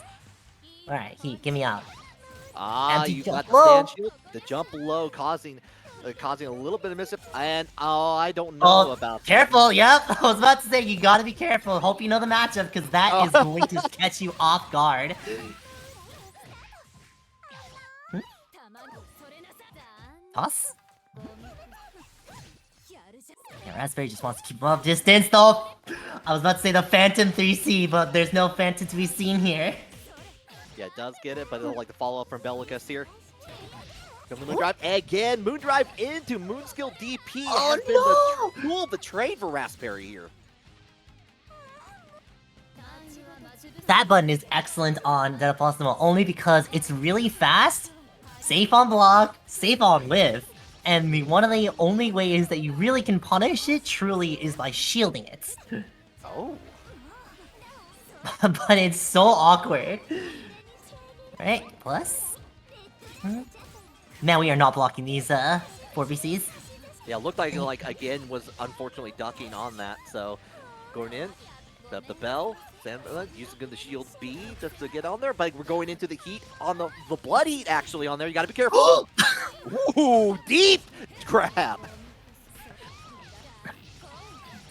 All right, Heat, get me out. You got the stand shield. The jump low causing a little bit of misstep, and I don't know about. Careful, that. Yep. I was about to say you gotta be careful. Hope you know the matchup because that is going to catch you off guard. Toss. Yeah, Raspberry just wants to keep up distance though. I was about to say the Phantom 3C, but there's no Phantom to be seen here. Yeah, it does get it, but it'll like the follow up from Bellicus here. Come the Moondrive again. Moondrive into Moonskill DP has been the tool of the trade for Raspberry here. That button is excellent on Denapos only because it's really fast, safe on block, safe on live, and one of the only ways that you really can punish it truly is by shielding it. Oh. But it's so awkward. Right, plus. Now we are not blocking these 4VCs. Yeah, looked like again was unfortunately ducking on that. So going in, the bell, using the shield B just to get on there. But we're going into the heat on the blood heat actually on there. You got to be careful. Ooh, deep grab.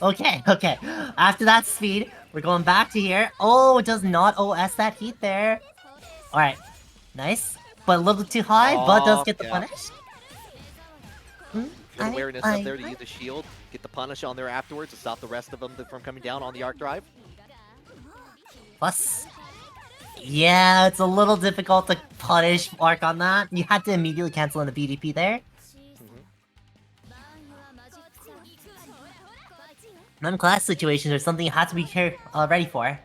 Okay. After that speed, we're going back to here. Oh, it does not OS that heat there. Alright, nice. But a little too high, but does get the punish. Good awareness up there to use the shield. Get the punish on there afterwards to stop the rest of them from coming down on the arc drive. Plus. Yeah, it's a little difficult to punish Mark on that. You had to immediately cancel in the BDP there. Non-class situations are something you have to be ready for.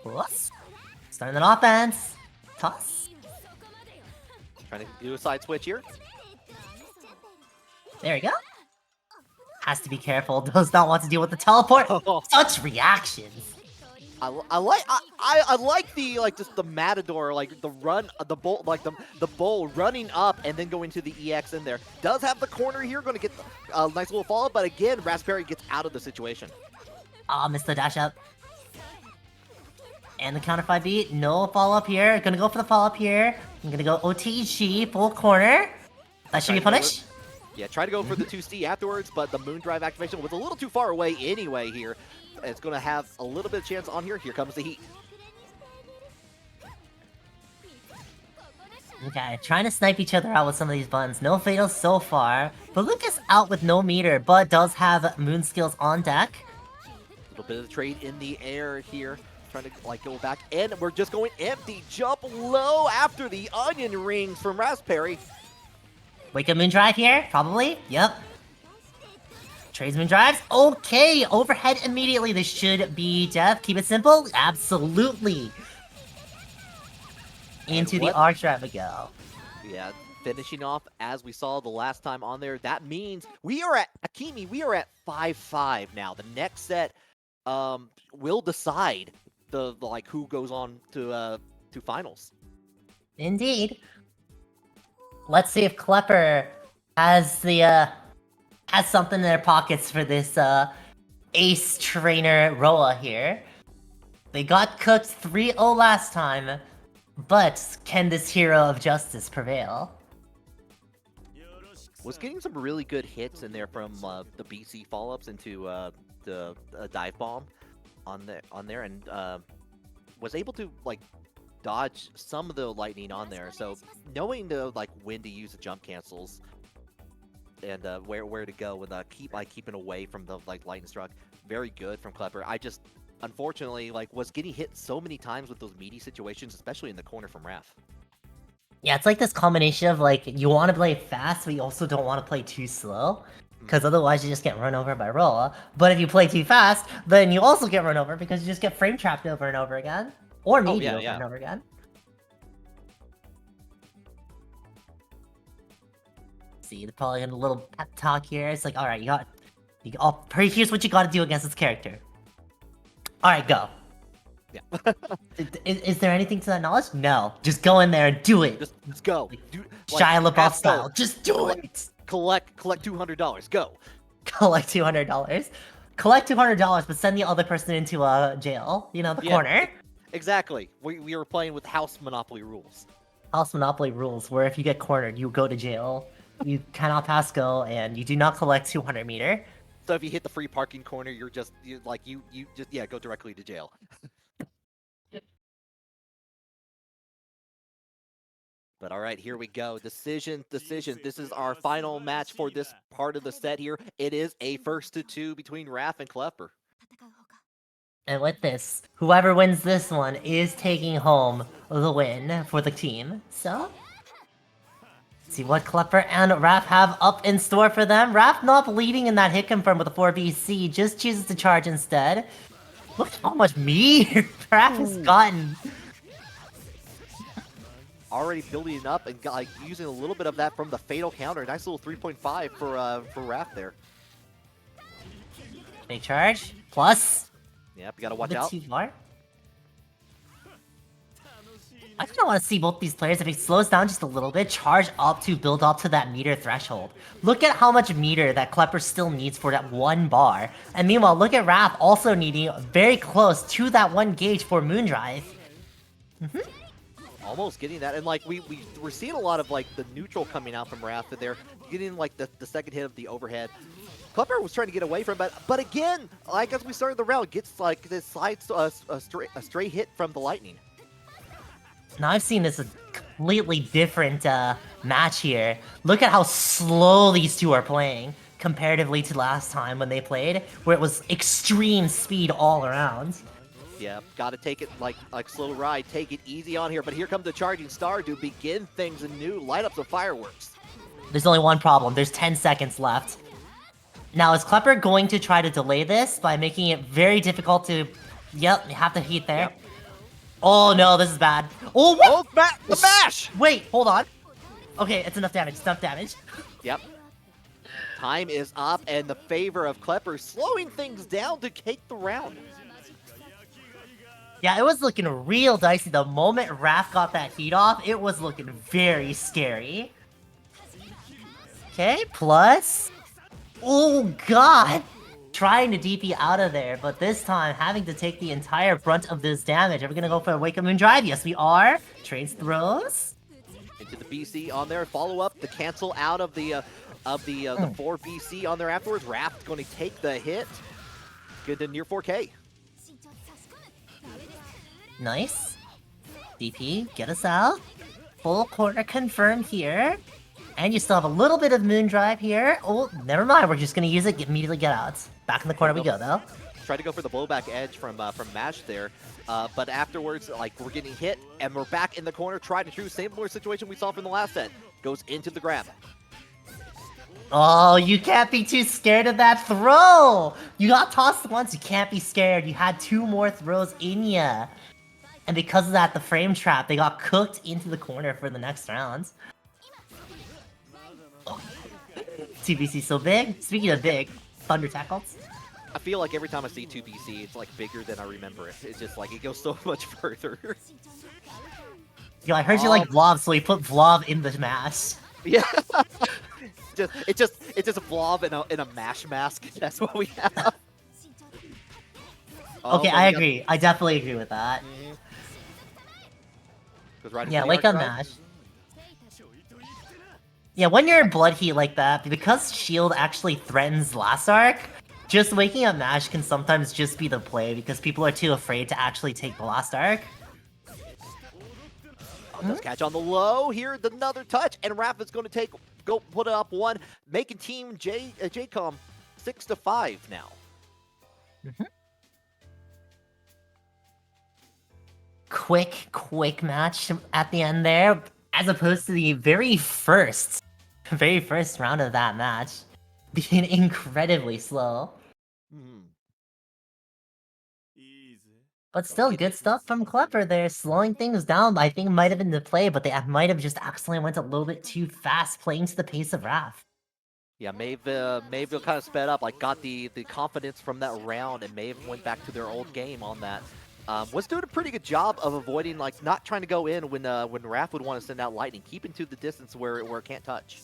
Plus. Starting an offense. Toss. Trying to do a side switch here. There we go. Has to be careful. Does not want to deal with the teleport. Such reactions. I like the just the Matador, like the run, the bolt, like the bowl running up and then going to the EX in there. Does have the corner here, going to get a nice little follow, but again, Raspberry gets out of the situation. Missed the dash up. And the counter 5 beat. No follow up here. Gonna go for the follow up here. I'm gonna go OTG, full corner. That should be a punish. Yeah, try to go for the 2C afterwards, but the moon drive activation was a little too far away anyway here. It's going to have a little bit of chance on here. Here comes the heat. Okay, trying to snipe each other out with some of these buttons. No fatals so far, but Lucas out with no meter, but does have moon skills on deck. A little bit of trade in the air here. Trying to like go back, and we're just going empty. Jump low after the onion rings from Raspberry. Wake up moon drive here, probably. Yep. Trades moon drives. Okay, overhead immediately. This should be death. Keep it simple. Absolutely. Into the arch drive we go. Yeah, finishing off as we saw the last time on there. That means we are at Akimi. We are at 5-5 now. The next set will decide the like who goes on to finals. Indeed. Let's see if Klepper has the has something in their pockets for this ace trainer Roa here. They got cooked 3-0 last time, but can this hero of justice prevail? Was getting some really good hits in there from the BC follow-ups into the dive bomb on there, and was able to like dodge some of the lightning on there. So knowing like when to use the jump cancels and where to go with keeping away from the like lightning struck, very good from Klepper. I just unfortunately like was getting hit so many times with those meaty situations, especially in the corner from Raph. Yeah, it's like this combination of like you want to play fast, but you also don't want to play too slow, because otherwise you just get run over by Roa. But if you play too fast, then you also get run over because you just get frame trapped over and over again, or maybe over and over again. See, they're probably in a little pep talk here. It's like, all right, here's what you got to do against this character. All right, go. Yeah. Is there anything to that knowledge? No. Just go in there and do it. Just go. Shia LaBeouf style. Just do it. Collect $200. Go. Collect $200. Collect $200, but send the other person into a jail. You know, the corner. Exactly. We were playing with House Monopoly rules. House Monopoly rules, where if you get cornered, you go to jail. You cannot pass go, and you do not collect 200 meter. So if you hit the free parking corner, you just go directly to jail. But all right, here we go. Decision. This is our final match for this part of the set here. It is a 1-2 between Raph and Klepper. And with this, whoever wins this one is taking home the win for the team. So, let's see what Klepper and Raph have up in store for them. Raph not leading in that hit confirm with a 4BC, just chooses to charge instead. Look at how much meter Raph has gotten. Already building it up and like using a little bit of that from the fatal counter. Nice little 3.5 for Raph there. Big charge plus. Yep, you gotta watch out. Too far. I kind of want to see both these players, if he slows down just a little bit, charge up to build up to that meter threshold. Look at how much meter that Klepper still needs for that one bar. And meanwhile, look at Raph also needing very close to that 1 gauge for Moondrive. Almost getting that, and like we're seeing a lot of like the neutral coming out from Raph, and they're getting like the second hit of the overhead. Klepper was trying to get away from it, but again, like as we started the round, gets like this side a stray hit from the lightning. Now I've seen this a completely different match here. Look at how slow these two are playing comparatively to last time when they played, where it was extreme speed all around. Yeah, gotta take it like slow ride, take it easy on here, but here comes the charging star to begin things anew, light up some fireworks. There's only one problem, there's 10 seconds left. Now, is Klepper going to try to delay this by making it very difficult to... Yep, you have the heat there. Yep. Oh no, this is bad. Oh, what? Oh, the mash! Wait, hold on. Okay, it's enough damage, Yep. Time is up, and the favor of Klepper slowing things down to take the round. Yeah, it was looking real dicey. The moment Raph got that heat off, it was looking very scary. Okay, plus... Oh god! Trying to DP out of there, but this time having to take the entire brunt of this damage. Are we gonna go for a Wake Up Moon Drive? Yes, we are. Trades throws. Into the BC on there, follow up to cancel out of the 4 BC on there afterwards. Raph going to take the hit. Good to near 4K. Nice. DP, get us out. Full corner confirmed here. And you still have a little bit of moon drive here. Oh, never mind. We're just gonna use it. Immediately get out. Back in the corner we go though. Try to go for the blowback edge from Mash there, but afterwards, like, we're getting hit, and we're back in the corner, tried and true, same situation we saw from the last set. Goes into the grab. Oh, you can't be too scared of that throw! You got tossed once, you can't be scared. You had 2 more throws in ya. And because of that, the frame trap, they got cooked into the corner for the next round. Oh. 2BC so big. Speaking of big, Thunder tackles. I feel like every time I see 2BC, it's like bigger than I remember it. It's just like, it goes so much further. Yo, I heard you like Vlov, so we put Vlov in the mash. Yeah. It's just a blob in a mash mask. That's what we have. Okay, I agree. I definitely agree with that. Right yeah, like a mash. Yeah, when you're in Blood Heat like that, because Shield actually threatens last arc, just waking up Mash can sometimes just be the play because people are too afraid to actually take the last arc. Does catch on the low here, another touch, and Raph is going to go put it up 1, making Team Jaykom 6-5 now. Quick match at the end there, as opposed to the very first round of that match being incredibly slow. But still, good stuff from Klepper there, slowing things down. I think might have been the play, but they might have just accidentally went a little bit too fast, playing to the pace of Raph. Yeah, Maeve kind of sped up, like got the confidence from that round, and Maeve went back to their old game on that. Was doing a pretty good job of avoiding, like, not trying to go in when Raph would want to send out lightning, keeping to the distance where it can't touch.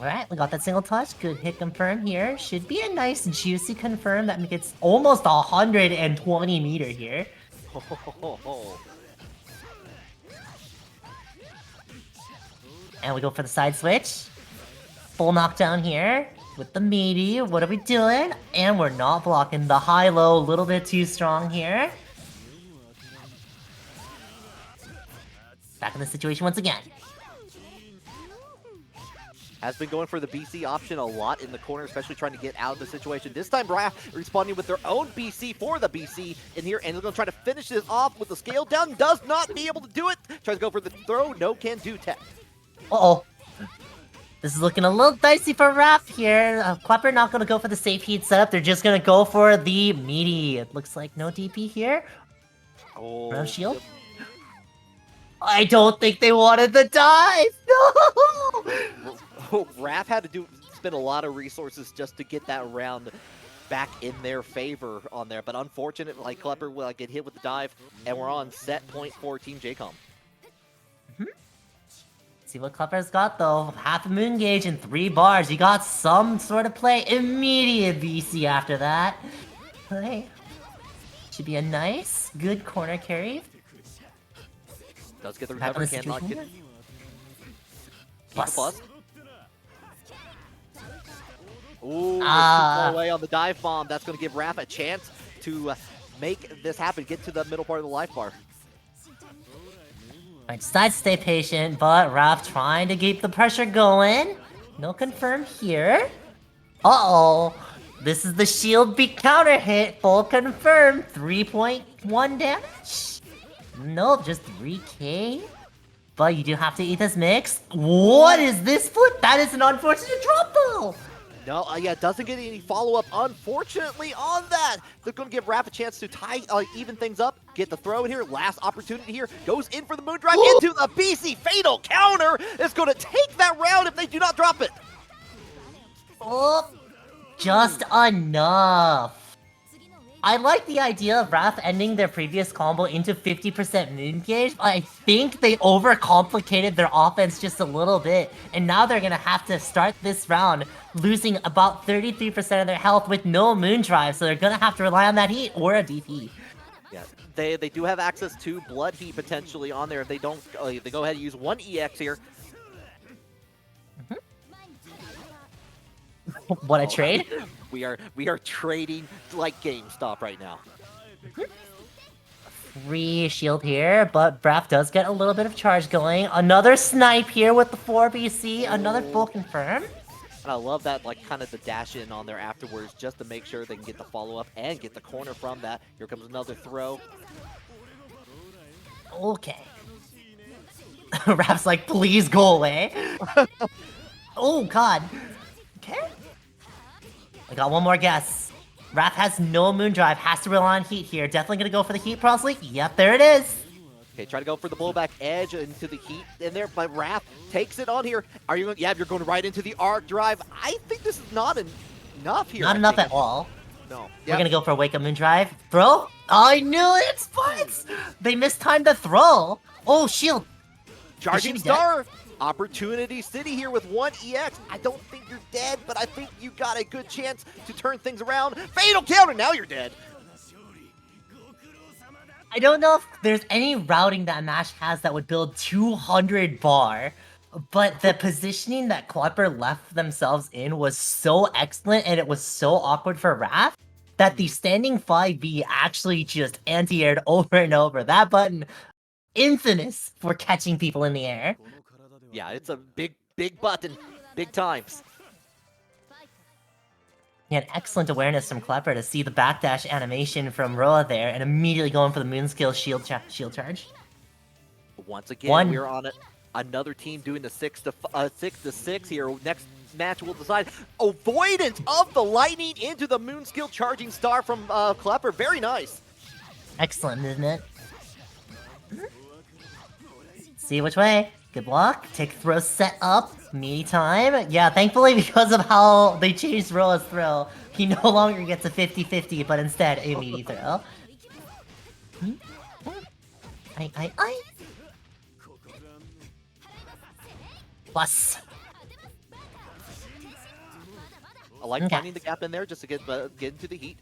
Alright, we got that single touch. Good hit confirm here. Should be a nice juicy confirm that gets almost 120 meter here. And we go for the side switch. Full knockdown here with the meaty. What are we doing? And we're not blocking the high-low. A little bit too strong here. Back in the situation once again. Has been going for the BC option a lot in the corner, especially trying to get out of the situation. This time, Raph responding with their own BC for the BC in here, and they're going to try to finish this off with the scale down. Does not be able to do it. Tries to go for the throw. No can do tech. Uh-oh. This is looking a little dicey for Raph here. Klepper not going to go for the safe heat setup. They're just going to go for the meaty. It looks like no DP here. No shield. I don't think they wanted the dive. No! Raph had to spend a lot of resources just to get that round back in their favor on there. But unfortunate, like, Klepper will get hit with the dive, and we're on set point for Team Jaykom. See what Klepper's got though. Half a moon gauge and 3 bars. You got some sort of play. Immediate BC after that. Okay. Should be a nice, good corner carry. Does get the recovery, cannot get plus. Ooh, too far away on the dive bomb. That's going to give Raph a chance to make this happen. Get to the middle part of the life bar. I decide to stay patient, but Raph trying to keep the pressure going. No confirm here. Uh-oh. This is the shield beat counter hit. Full confirm. 3.1 damage. Nope, just 3k. But you do have to eat this mix. What is this flip? That is an unfortunate drop though. No, yeah, doesn't get any follow-up, unfortunately, on that. They're going to give Raph a chance to even things up, get the throw in here, last opportunity here, goes in for the moon drive into the BC fatal counter. Is going to take that round if they do not drop it. Oh, just enough. I like the idea of Raph ending their previous combo into 50% moon gauge, but I think they overcomplicated their offense just a little bit, and now they're gonna have to start this round losing about 33% of their health with no moon drive, so they're gonna have to rely on that heat or a DP. Yeah, they do have access to blood heat potentially on there if they don't. They go ahead and use 1 EX here. What a trade! We are trading like GameStop right now. free shield here, but Braff does get a little bit of charge going. Another snipe here with the 4 BC, another full confirm. And I love that, like, kind of the dash in on there afterwards just to make sure they can get the follow-up and get the corner from that. Here comes another throw. Okay. Raph's like, please go away. Oh, God. Okay. I got one more guess. Raph has no Moondrive, has to rely on Heat here. Definitely gonna go for the Heat Prosley. Yep, there it is. Okay, try to go for the blowback edge into the Heat in there, but Raph takes it on here. Are you going? Yeah, you're going right into the arc drive. I think this is not enough here. Not enough at all. No. We're gonna go for a Wake Up Moondrive. Throw? I knew it, but they mistimed the throw. Oh, shield. Charging Is she dead? Star. Opportunity City here with 1 EX. I don't think you're dead, but I think you got a good chance to turn things around. Fatal counter, now you're dead. I don't know if there's any routing that Mash has that would build 200 bar, but the positioning that Klepper left themselves in was so excellent and it was so awkward for Raph that the standing 5B actually just anti-aired over and over. That button, infamous for catching people in the air. Yeah, it's a big button. Big times. He had excellent awareness from Klepper to see the backdash animation from Roa there and immediately going for the Moonskill shield charge. Once again, we're on another team doing the 6 to 6 here. Next match will decide. Avoidance of the lightning into the Moonskill charging star from Klepper. Very nice. Excellent, isn't it? See which way. Good block. Take throw set up. Me time. Yeah, thankfully because of how they changed Roa's throw, he no longer gets a 50-50, but instead a meaty throw. I. Plus. I like Okay. finding the gap in there just to get into the heat.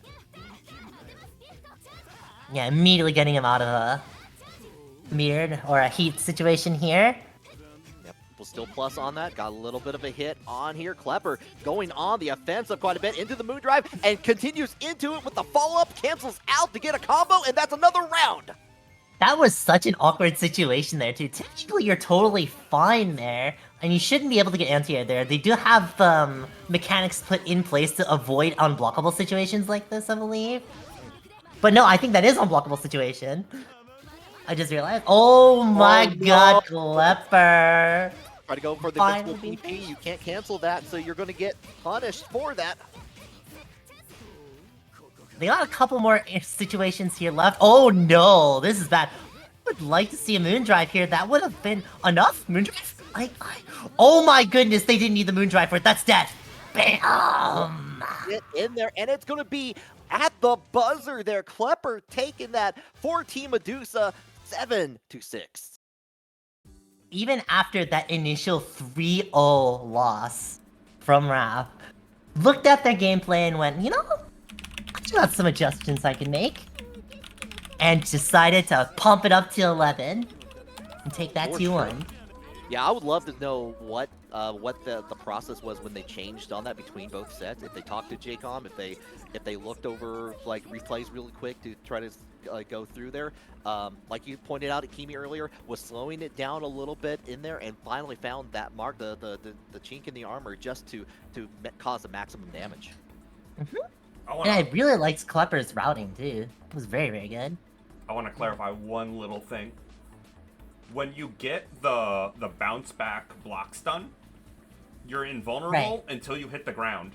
Yeah, immediately getting him out of a mirrored or a heat situation here. Yep, will still plus on that. Got a little bit of a hit on here. Klepper going on the offensive quite a bit into the moon drive and continues into it with the follow-up. Cancels out to get a combo, and that's another round. That was such an awkward situation there, too. Technically, you're totally fine there, and you shouldn't be able to get anti-air there. They do have mechanics put in place to avoid unblockable situations like this, I believe. But no, I think that is unblockable situation. I just realized. Oh my god, Klepper! Try to go for the Final invincible PP. You can't cancel that, so you're going to get punished for that. They got a couple more situations here left. Oh no, this is bad. I would like to see a Moondrive here. That would have been enough. Moondrive? Oh my goodness, they didn't need the Moondrive for it. That's dead. Bam! Get in there, and it's going to be at the buzzer there. Klepper taking that for Team Medusa, 7-6. Even after that initial 3-0 loss from Raph, looked at their gameplay and went, you know, I got some adjustments I can make. And decided to pump it up to 11 and take that 2-1. Yeah, I would love to know what the process was when they changed on that between both sets. If they talked to Jaykom, if they looked over like replays really quick to try to go through there. Like you pointed out, Akimi earlier was slowing it down a little bit in there, and finally found that mark, the chink in the armor, just to cause the maximum damage. And I really liked Klepper's routing too. It was very, very good. I want to clarify one little thing. When you get the bounce back block stun, you're invulnerable until you hit the ground.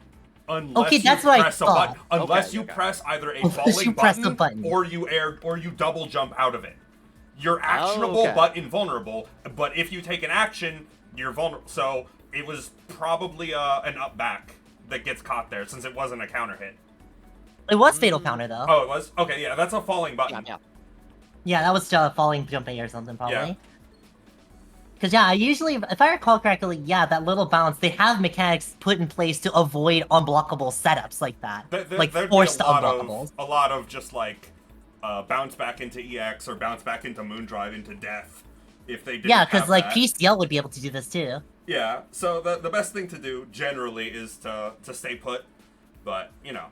Unless that's you what I press a thought. button. Unless you press either a Unless falling you press the button, button. or you double jump out of it. You're actionable but invulnerable. But if you take an action, you're vulnerable. So it was probably an up back that gets caught there, since it wasn't a counter hit. It was Fatal Counter though. Oh, it was? Okay, yeah, that's a falling button. Yeah, that was falling jumping or something probably. Yeah. Because yeah, I usually, if I recall correctly, yeah, that little bounce, they have mechanics put in place to avoid unblockable setups like that. Like forced unblockables. A lot of just like bounce back into EX or bounce back into Moondrive into death if they didn't. Yeah, because have like that. PCL would be able to do this too. Yeah, so the best thing to do generally is to stay put, but you know,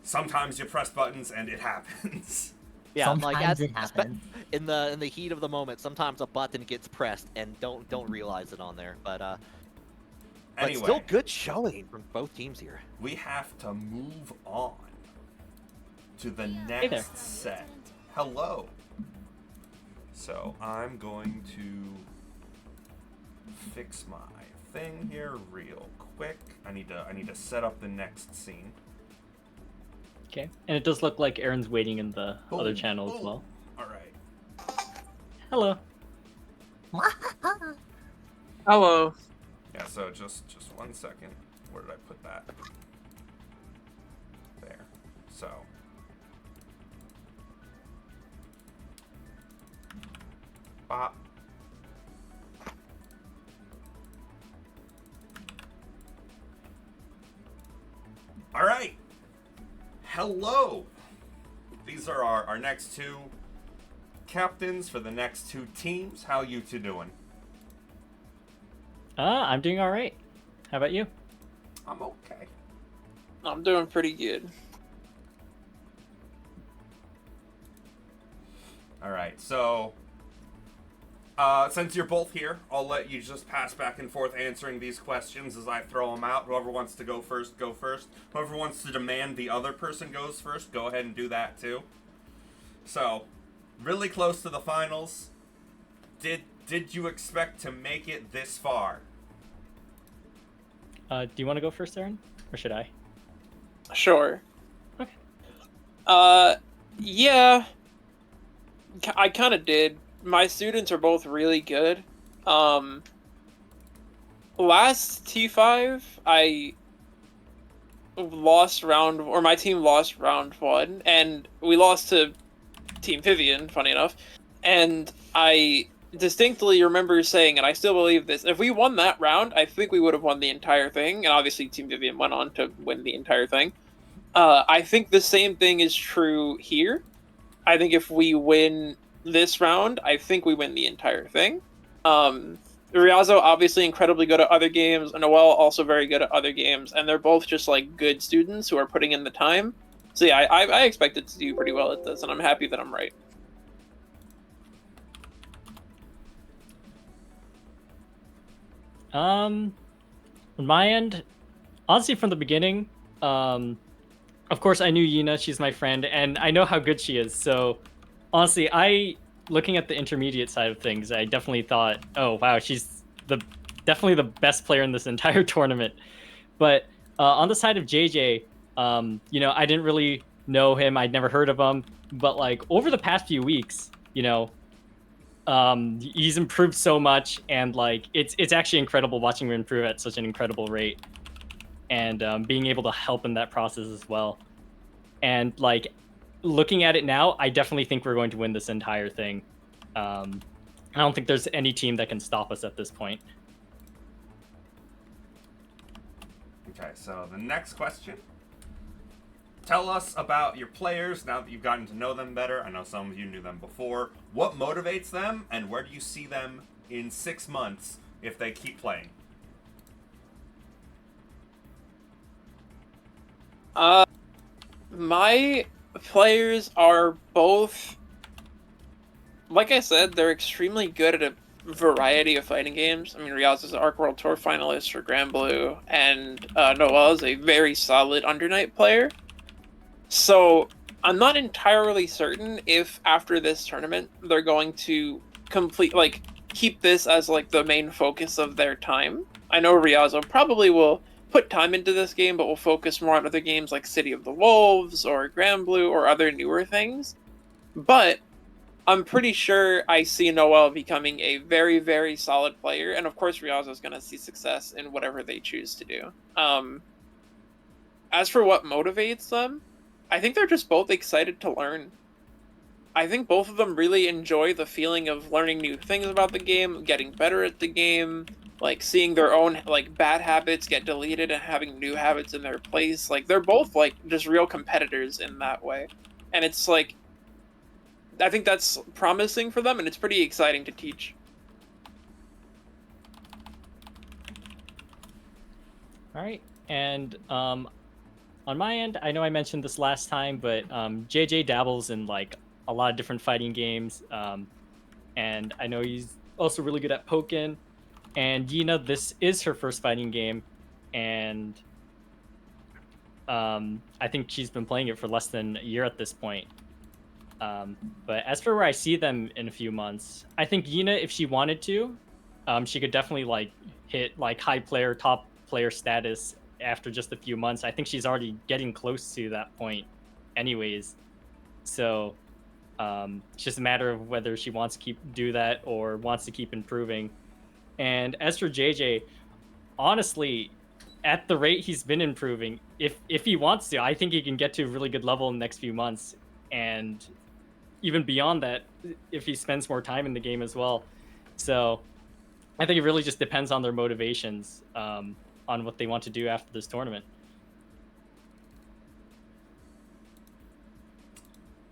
sometimes you press buttons and it happens. Yeah, like Sometimes it happens. in the heat of the moment, sometimes a button gets pressed and don't realize it on there. But still Anyway, good showing from both teams here. we have to move on to the Hey there. next set. Hello. So I'm going to fix my thing here real quick. I need to set up the next scene. Okay. And it does look like Erin's waiting in the other Boom, channel as boom. well. All right. Hello. Hello. Yeah. So just 1 second. Where did I put that? There. So. Bop. All right. Hello. These are our next two captains for the next two teams. How you two doing? I'm doing all right. How about you? I'm okay. I'm doing pretty good. All right. So, since you're both here, I'll let you just pass back and forth answering these questions as I throw them out. Whoever wants to go first, go first. Whoever wants to demand the other person goes first, go ahead and do that too. So, really close to the finals. Did you expect to make it this far? Do you want to go first, Erin? Or should I? Sure. Okay. Yeah. I kind of did. My students are both really good. Last T5, I lost my team lost round 1, and we lost to Team Vivian, funny enough. And I distinctly remember saying, and I still believe this, if we won that round, I think we would have won the entire thing, and obviously Team Vivian went on to win the entire thing. I think the same thing is true here. I think if we win this round, I think we win the entire thing. Riazo obviously incredibly good at other games, and Noel also very good at other games, and they're both just like good students who are putting in the time. So yeah, I expected to do pretty well at this, and I'm happy that I'm right. On my end, honestly, from the beginning, of course, I knew Yina. She's my friend, and I know how good she is. So, honestly, looking at the intermediate side of things, I definitely thought, oh wow, she's definitely the best player in this entire tournament. But on the side of JJ, I didn't really know him. I'd never heard of him. But like over the past few weeks, he's improved so much, and like it's actually incredible watching him improve at such an incredible rate, and being able to help in that process as well. And like looking at it now, I definitely think we're going to win this entire thing. I don't think there's any team that can stop us at this point. Okay, so the next question. Tell us about your players now that you've gotten to know them better. I know some of you knew them before. What motivates them, and where do you see them in 6 months if they keep playing? My players are both, like I said, they're extremely good at a variety of fighting games. I mean, Riaz is an Arc World Tour finalist for Grand Blue, and Noel is a very solid Undernight player. So I'm not entirely certain if after this tournament they're going to keep this as like the main focus of their time. I know Riazo probably will put time into this game, but will focus more on other games like City of the Wolves or Grand Blue or other newer things. But I'm pretty sure I see Noel becoming a very, very solid player, and of course Riazo is going to see success in whatever they choose to do. As for what motivates them, I think they're just both excited to learn. I think both of them really enjoy the feeling of learning new things about the game, getting better at the game, like seeing their own like bad habits get deleted and having new habits in their place. Like they're both like just real competitors in that way. And it's like I think that's promising for them, and it's pretty exciting to teach. All right, and on my end, I know I mentioned this last time, but JJ dabbles in like a lot of different fighting games. And I know he's also really good at Pokken. And Yina, this is her first fighting game, and I think she's been playing it for less than a year at this point. But as for where I see them in a few months, I think Yina, if she wanted to, she could definitely like hit like high player, top player status after just a few months. I think she's already getting close to that point, anyways. So it's just a matter of whether she wants to do that or wants to keep improving. And as for JJ, honestly, at the rate he's been improving, if he wants to, I think he can get to a really good level in the next few months, and even beyond that, if he spends more time in the game as well. So I think it really just depends on their motivations, on what they want to do after this tournament.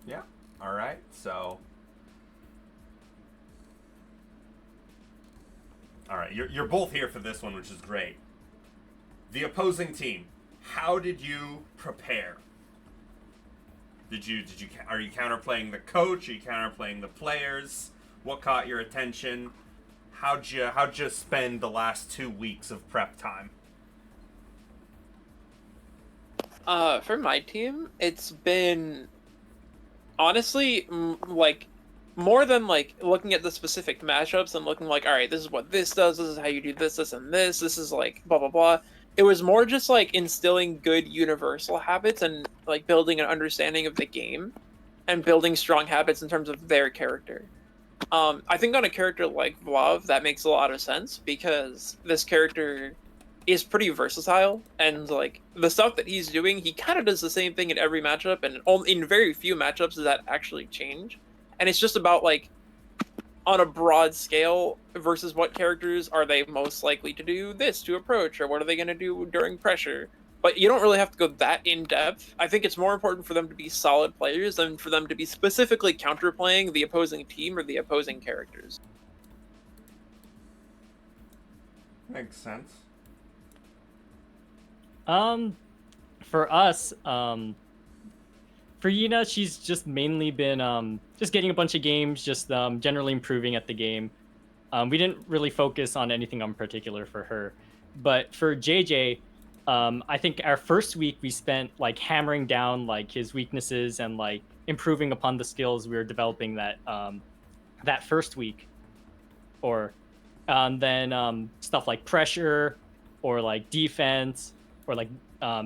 Yeah. All right. So. All right, you're both here for this one, which is great. The opposing team, how did you prepare? Are you counterplaying the coach? Are you counterplaying the players? What caught your attention? How'd you spend the last 2 weeks of prep time? For my team, it's been honestly like more than like looking at the specific matchups and looking like, all right, this is what this does, this is how you do this, this, and this is like blah blah blah. It was more just like instilling good universal habits and like building an understanding of the game and building strong habits in terms of their character. I think on a character like Vlav, that makes a lot of sense because this character is pretty versatile, and like the stuff that he's doing, he kind of does the same thing in every matchup, and in very few matchups does that actually change. And it's just about like on a broad scale versus what characters are they most likely to do this to approach, or what are they going to do during pressure. But you don't really have to go that in depth. I think it's more important for them to be solid players than for them to be specifically counterplaying the opposing team or the opposing characters. Makes sense. For us, for Yina, she's just mainly been just getting a bunch of games, just generally improving at the game. We didn't really focus on anything in particular for her. But for JJ, I think our first week we spent like hammering down like his weaknesses and like improving upon the skills we were developing that first week. Or then stuff like pressure or like defense or like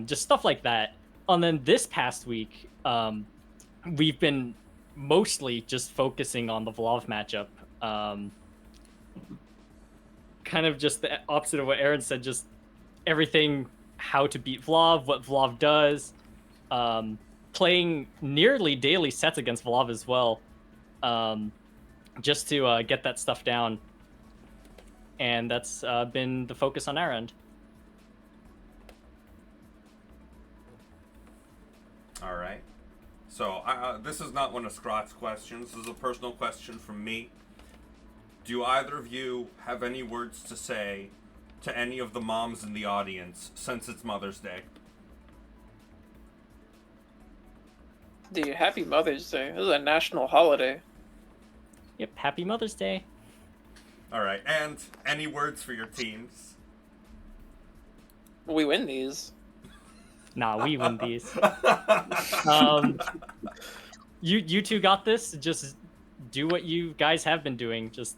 just stuff like that. And then this past week, we've been mostly just focusing on the Vlav matchup. Kind of just the opposite of what Erin said, just everything, how to beat Vlav, what Vlav does, playing nearly daily sets against Vlav as well, just to get that stuff down. And that's been the focus on our end. All right. So this is not one of Scrott's questions. This is a personal question from me. Do either of you have any words to say to any of the moms in the audience since it's Mother's Day? Dude, happy Mother's Day. This is a national holiday. Yep, happy Mother's Day. All right. And any words for your teams? We win these. Nah, we win these. You two got this. Just do what you guys have been doing. Just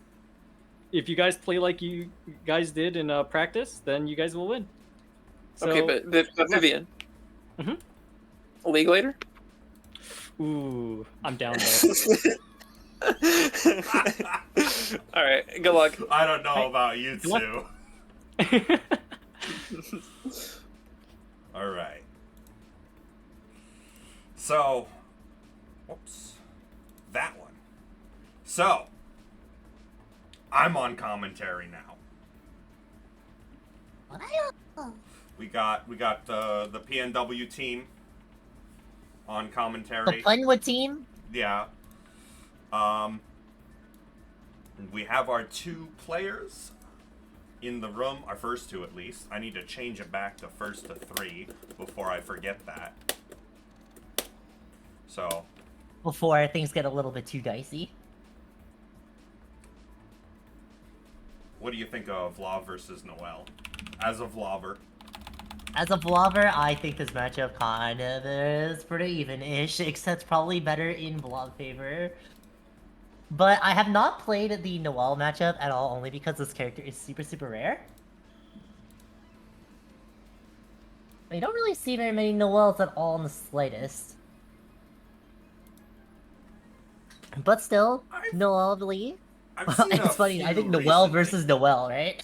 if you guys play like you guys did in practice, then you guys will win. So, okay, but Vivian. Mm-hmm. League later? Ooh, I'm down there. All right, good luck. I don't know about you two. All right. So, whoops, that one. So, I'm on commentary now. We got the PNW team on commentary. The Plenwood team? Yeah. We have our 2 players in the room, our first 2 at least. I need to change it back to first to 3 before I forget that. So, before things get a little bit too dicey. What do you think of Vlav versus Noel? As a Vlaver. As a Blover, I think this matchup kind of is pretty even-ish, except probably better in Blob favor. But I have not played the Noel matchup at all, only because this character is super, super rare. I don't really see very many Noels at all in the slightest. But still, Noel Lee. I've seen a It's funny, I few think Noel recently. versus Noel, right?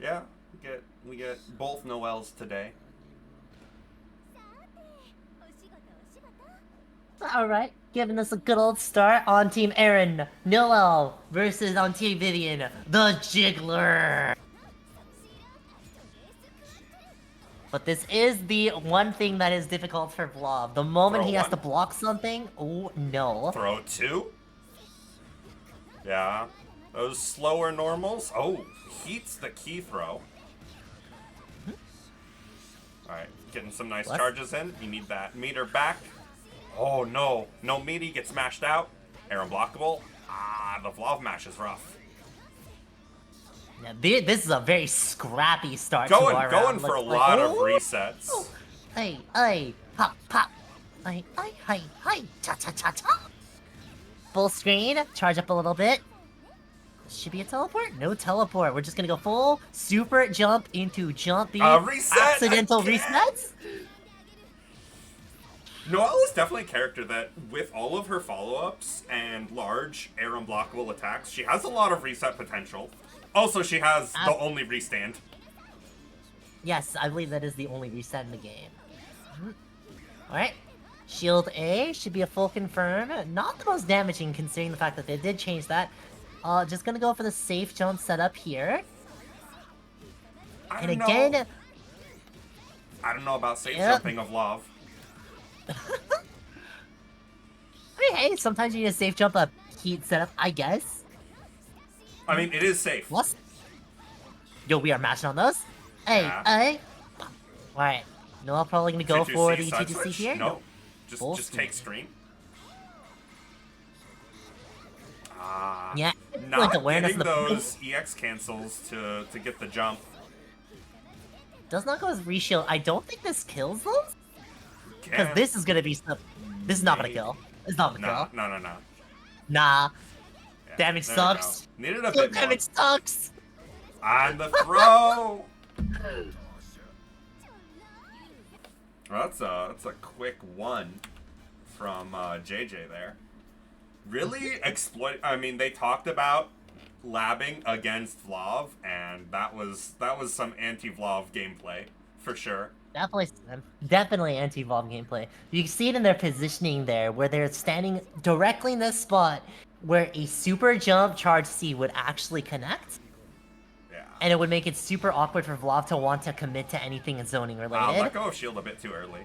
Yeah, we get both Noels today. Alright, giving us a good old start on Team Erin, Noel versus on Team Vivian, the Jiggler. But this is the one thing that is difficult for Blob. The moment Throw he has one. to block something, oh no. Throw 2? Yeah. Those slower normals. Oh, heat's the key throw. Alright, getting some nice What? charges in. You need that meter back. Oh no. No meaty, gets smashed out. Erin blockable. Ah, the Vlav mash is rough. Now, this is a very scrappy start to Going our round. for a Looks like- lot of Oh! resets. Hey, pop, pop. Hey, cha-cha-cha-cha. Full screen, charge up a little bit. Should be a teleport? No teleport. We're just gonna go full super jump into jumpy Reset accidental again! resets. Noelle is definitely a character that, with all of her follow-ups and large air unblockable attacks, she has a lot of reset potential. Also, she has the only restand. Yes, I believe that is the only reset in the game. Alright. Shield A should be a full confirm. Not the most damaging considering the fact that they did change that. Just gonna go for the safe jump setup here. I And don't again... know. I don't know about safe Yep. jumping of love. I mean, hey, sometimes you need a safe jump up heat setup, I guess. I mean, it is safe. What? Yo, we are matching on those. Hey, Yeah. hey. Alright. No, I'm probably gonna go for the side G2C switch? here. No. Full Just screen. take screen. Ah. Yeah, Not like awareness getting of the those EX cancels to get the jump. Does not go as reshield. I don't think this kills those. Because Can. this is gonna be stuff. This is not gonna Maybe. kill. It's not gonna No, kill. no, no, no. Nah. Yeah, Damage there we go. sucks. Needed a Kill bit more. damage sucks. On the throw! Well, that's a quick one from JJ there. Really exploit. I mean, they talked about labbing against Vlav, and that was some anti-Vlav gameplay for sure. Definitely anti-evolve gameplay. You can see it in their positioning there, where they're standing directly in this spot where a super jump charge C would actually connect. Yeah. And it would make it super awkward for Vlav to want to commit to anything zoning related. Let go of shield a bit too early.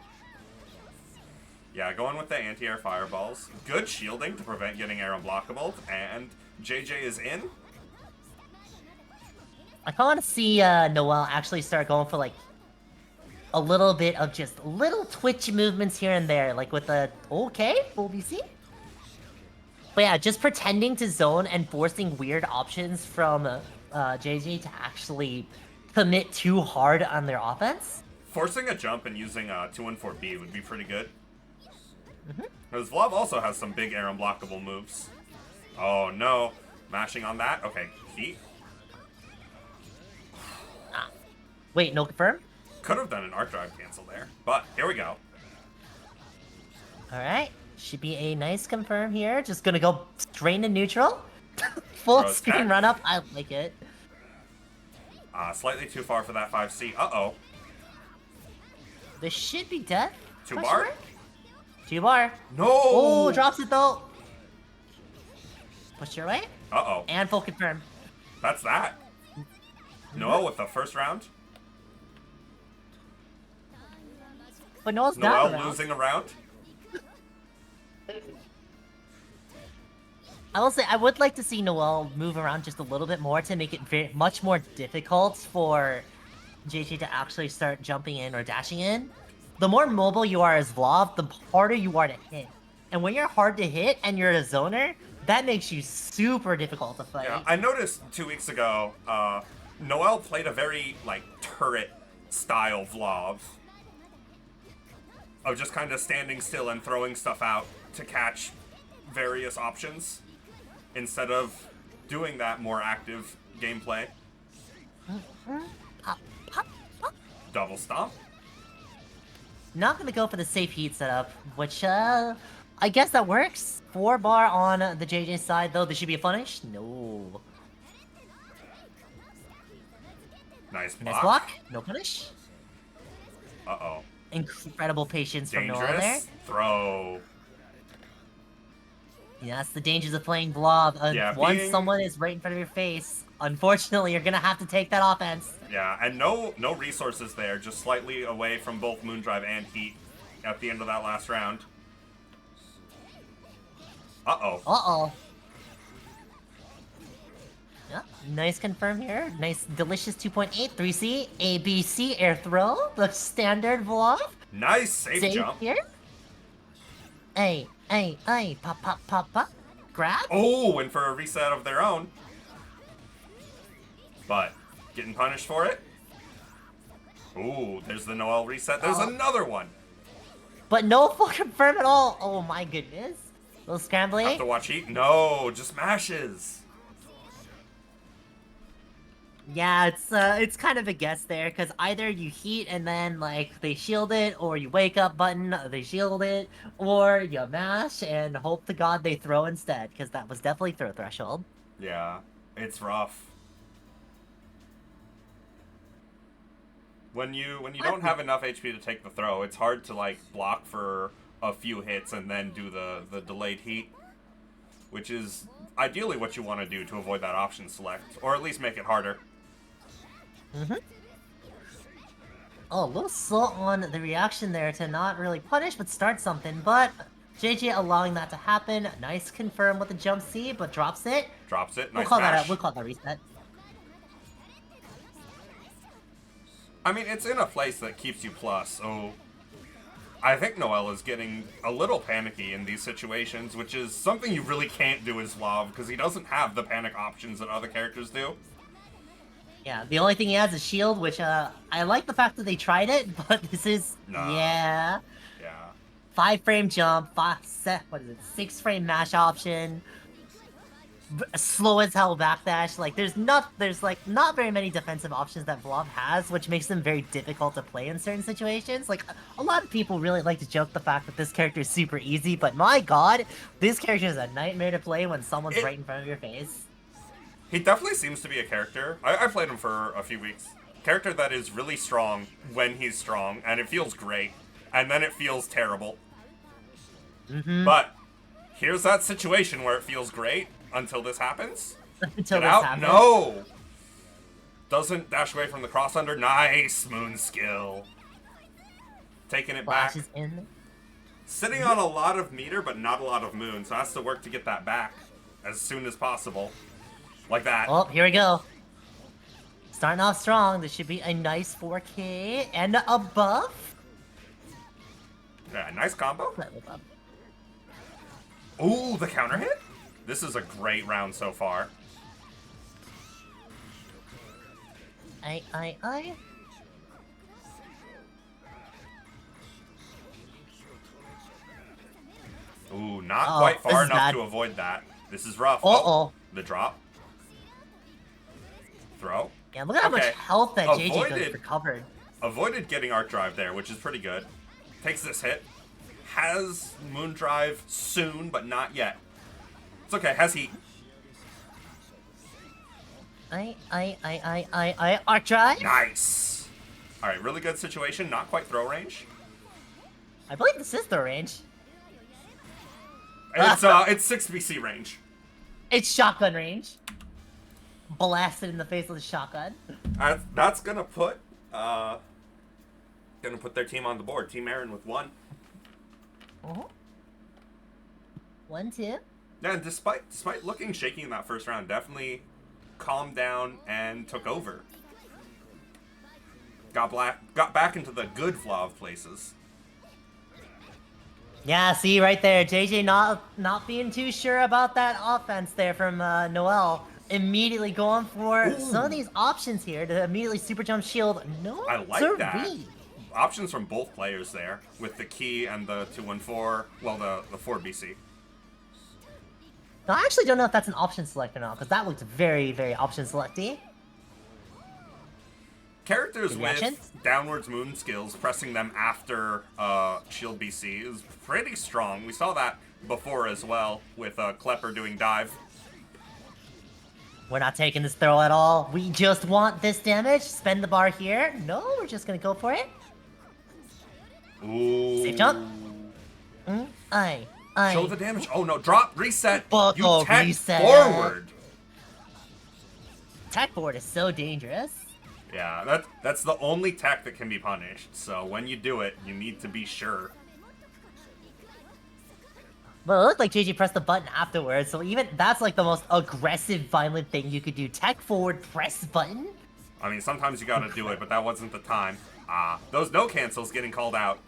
Yeah, going with the anti-air fireballs. Good shielding to prevent getting air unblockable, and JJ is in. I kind of want to see Noelle actually start going for like a little bit of just little twitch movements here and there, like with the okay full BC. But yeah, just pretending to zone and forcing weird options from JJ to actually commit too hard on their offense. Forcing a jump and using 214B would be pretty good. Because Vlav also has some big air unblockable moves. Oh no. Mashing on that? Okay, heat. Wait, no confirm? Could have done an arc drive cancel there, but here we go. Alright, should be a nice confirm here. Just gonna go straight to neutral. Full Throws screen back. run up, I like it. Slightly too far for that 5C. Uh-oh. This should be dead. 2 Question bar? mark? 2 bar. No! Oh, drops it though. Push your way. Uh-oh. And full confirm. That's that. No, with the first round. But Noel's down Noelle around. losing a round. I will say, I would like to see Noelle move around just a little bit more to make it much more difficult for JJ to actually start jumping in or dashing in. The more mobile you are as Vlav, the harder you are to hit. And when you're hard to hit and you're a zoner, that makes you super difficult to fight. Yeah, I noticed 2 weeks ago, Noelle played a very, like, turret-style Vlav. Of just kind of standing still and throwing stuff out to catch various options, instead of doing that more active gameplay. Double stomp. Not gonna go for the safe heat setup, which, I guess that works. 4-bar on the JJ side, though. This should be a punish. No. Nice block. Nice block. No punish. Uh-oh. Incredible patience from Noah there. Dangerous. Throw. Yeah, that's the dangers of playing Blob. Yeah, Once someone is right in front of your face, unfortunately, you're gonna have to take that offense. Yeah, and no resources there, just slightly away from both Moondrive and Heat at the end of that last round. Uh-oh. Uh-oh. Yeah, nice confirm here. Nice, delicious 2.8, 3C, ABC air throw, the standard Blob. Nice safe jump. Here. Hey, pop, pop, pop, pop. Grab. Oh, and for a reset of their own. But getting punished for it. Ooh, there's the Noelle reset. There's another one. But no full confirm at all. Oh my goodness. Little scrambling. Have to watch Heat. No, just mashes. Yeah, it's kind of a guess there, because either you heat and then, like, they shield it, or you wake up button, they shield it, or you mash and hope to God they throw instead, because that was definitely throw threshold. Yeah, it's rough. When you don't have enough HP to take the throw, it's hard to, like, block for a few hits and then do the delayed heat, which is ideally what you want to do to avoid that option select, or at least make it harder. Oh, a little slow on the reaction there to not really punish, but start something, but JJ allowing that to happen. Nice confirm with the jump C, but drops it. Drops it. Nice We'll call mash. we'll call that reset. I mean, it's in a place that keeps you plus, so I think Noelle is getting a little panicky in these situations, which is something you really can't do as Vlav, because he doesn't have the panic options that other characters do. Yeah, the only thing he has is shield, which, I like the fact that they tried it, but this is, yeah. Yeah. 5-frame jump, 6-frame mash option, slow as hell backdash. Like, there's not very many defensive options that Vlav has, which makes them very difficult to play in certain situations. Like, a lot of people really like to joke the fact that this character is super easy, but my god, this character is a nightmare to play when someone's right in front of your face. He definitely seems to be a character. I played him for a few weeks. Character that is really strong when he's strong, and it feels great, and then it feels terrible. But here's that situation where it feels great until this happens. Until Get this out. happens. No! Doesn't dash away from the cross under. Nice moon skill. Taking it back. Flashes in. Sitting on a lot of meter, but not a lot of moon, so has to work to get that back as soon as possible. Like that. Oh, here we go. Starting off strong. This should be a nice 4K and a buff. Yeah, nice combo. Slightly buff. Ooh, the counter hit? This is a great round so far. Aye. Ooh, not Oh, quite this far is enough bad. to avoid that. This is rough. Uh-oh. The drop. Throw. Yeah, look at how much Okay. health that JJ Avoided. just recovered. Avoided getting Arc Drive there, which is pretty good. Takes this hit. Has Moon Drive soon, but not yet. It's okay, has Heat. Arc drive? Nice. Alright, really good situation. Not quite throw range. I believe this is the range. It's 6 BC range. It's shotgun range. Blasted in the face with a shotgun. That's gonna put their team on the board. Team Erin with 1. 1, 2. Yeah, and despite looking shaky in that first round, definitely calmed down and took over. Got back into the good Vlav places. Yeah, see right there, JJ not being too sure about that offense there from Noel. Immediately going for some of Ooh. these options here to immediately super jump shield. No, I like that. Options from both players there with the key and the 214. Well, the 4BC. Now, I actually don't know if that's an option select or not, because that looked very, very option selecty. Characters with reactions? downwards moon skills, pressing them after shield BC is pretty strong. We saw that before as well with Klepper doing dive. We're not taking this throw at all. We just want this damage. Spend the bar here. No, we're just gonna go for it. Ooh. Safe jump. Aye. Show the damage. Oh no, drop, reset. But, You tech reset. forward. Tech forward is so dangerous. Yeah, that's the only tech that can be punished. So when you do it, you need to be sure. Well, it looked like JJ pressed the button afterwards, so even that's like the most aggressive, violent thing you could do. Tech forward, press button. I mean, sometimes you gotta do it, but that wasn't the time. Those no cancels getting called out.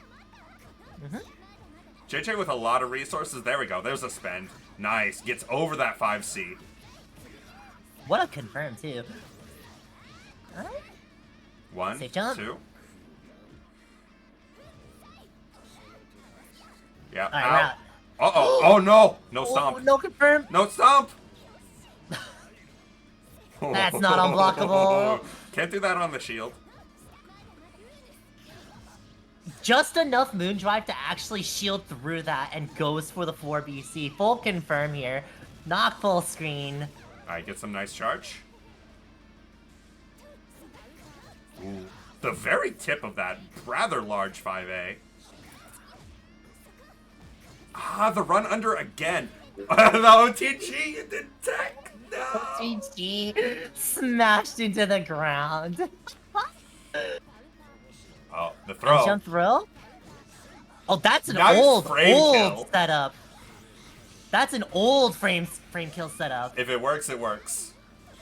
JJ with a lot of resources. There we go. There's a spend. Nice. Gets over that 5C. What a confirm too. Alright. 1, Safe jump. 2. Yeah. Alright, out. we're out. Uh-oh. Oh, no. No stomp. Oh, no confirm. No stomp. That's not unblockable. Can't do that on the shield. Just enough Moondrive to actually shield through that and goes for the 4BC. Full confirm here. Not full screen. Alright, get some nice charge. Ooh. The very tip of that rather large 5A. The run under again. The OTG, you did tech. No. OTG smashed into the ground. Oh, the throw. Jump throw? Oh, that's an Nice old frame kill. setup. That's an old frame kill setup. If it works, it works.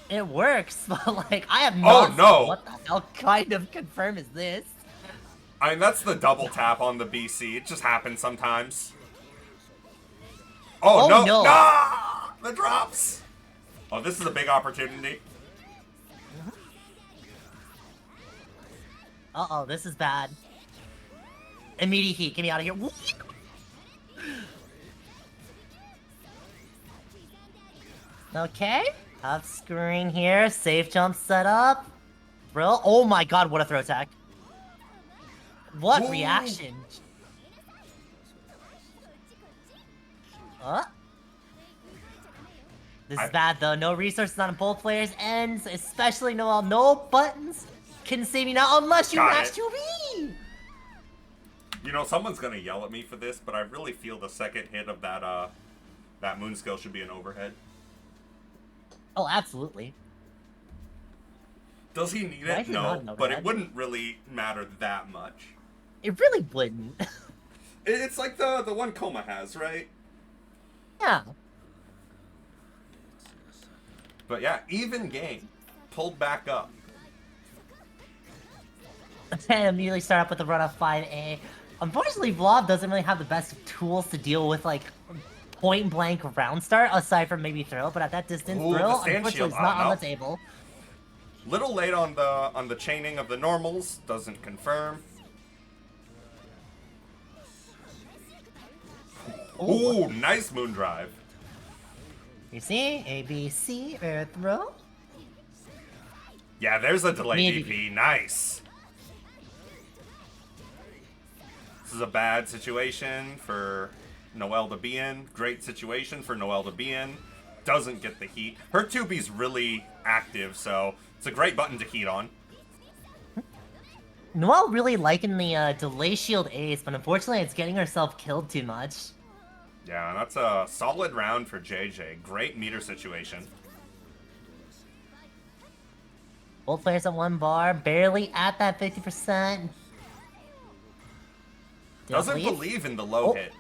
It works, but like I have Oh, not. no. What the hell kind of confirm is this? I mean, that's the double tap on the BC. It just happens sometimes. Oh, Oh, no. no. No! The drops. Oh, this is a big opportunity. Uh-oh, this is bad. Immediate heat, get me out of here. Okay, tough screen here, safe jump set up. Bro, oh my god, what a throw attack. What Ooh. reaction. This is bad though, no resources on both players' ends, especially no buttons can save you now unless you Got match it. 2B! You know, someone's gonna yell at me for this, but I really feel the second hit of that moon skill should be an overhead. Oh, absolutely. Does he need Why it? is it not an No, but it overhead? wouldn't really matter that much. It really wouldn't. It's like the one Coma has, right? Yeah. But yeah, even game. Pulled back up. And immediately start up with the run of 5A. Unfortunately, Vlov doesn't really have the best tools to deal with, like, point-blank round start, aside from maybe throw, but at that distance, Ooh, the throw, stand unfortunately, shield. is not Oh, no. on the table. Little late on the chaining of the normals. Doesn't confirm. Ooh, nice moon drive. You see? A, B, C, air throw. Yeah, there's a delay Maybe. DP. Nice. This is a bad situation for Noelle to be in. Great situation for Noelle to be in. Doesn't get the heat. Her 2B's really active, so it's a great button to heat on. Noelle really liking the delay shield ace, but unfortunately it's getting herself killed too much. Yeah, that's a solid round for JJ. Great meter situation. Both players at 1 bar, barely at that 50%. Doesn't leave? believe in the low Oh. hit.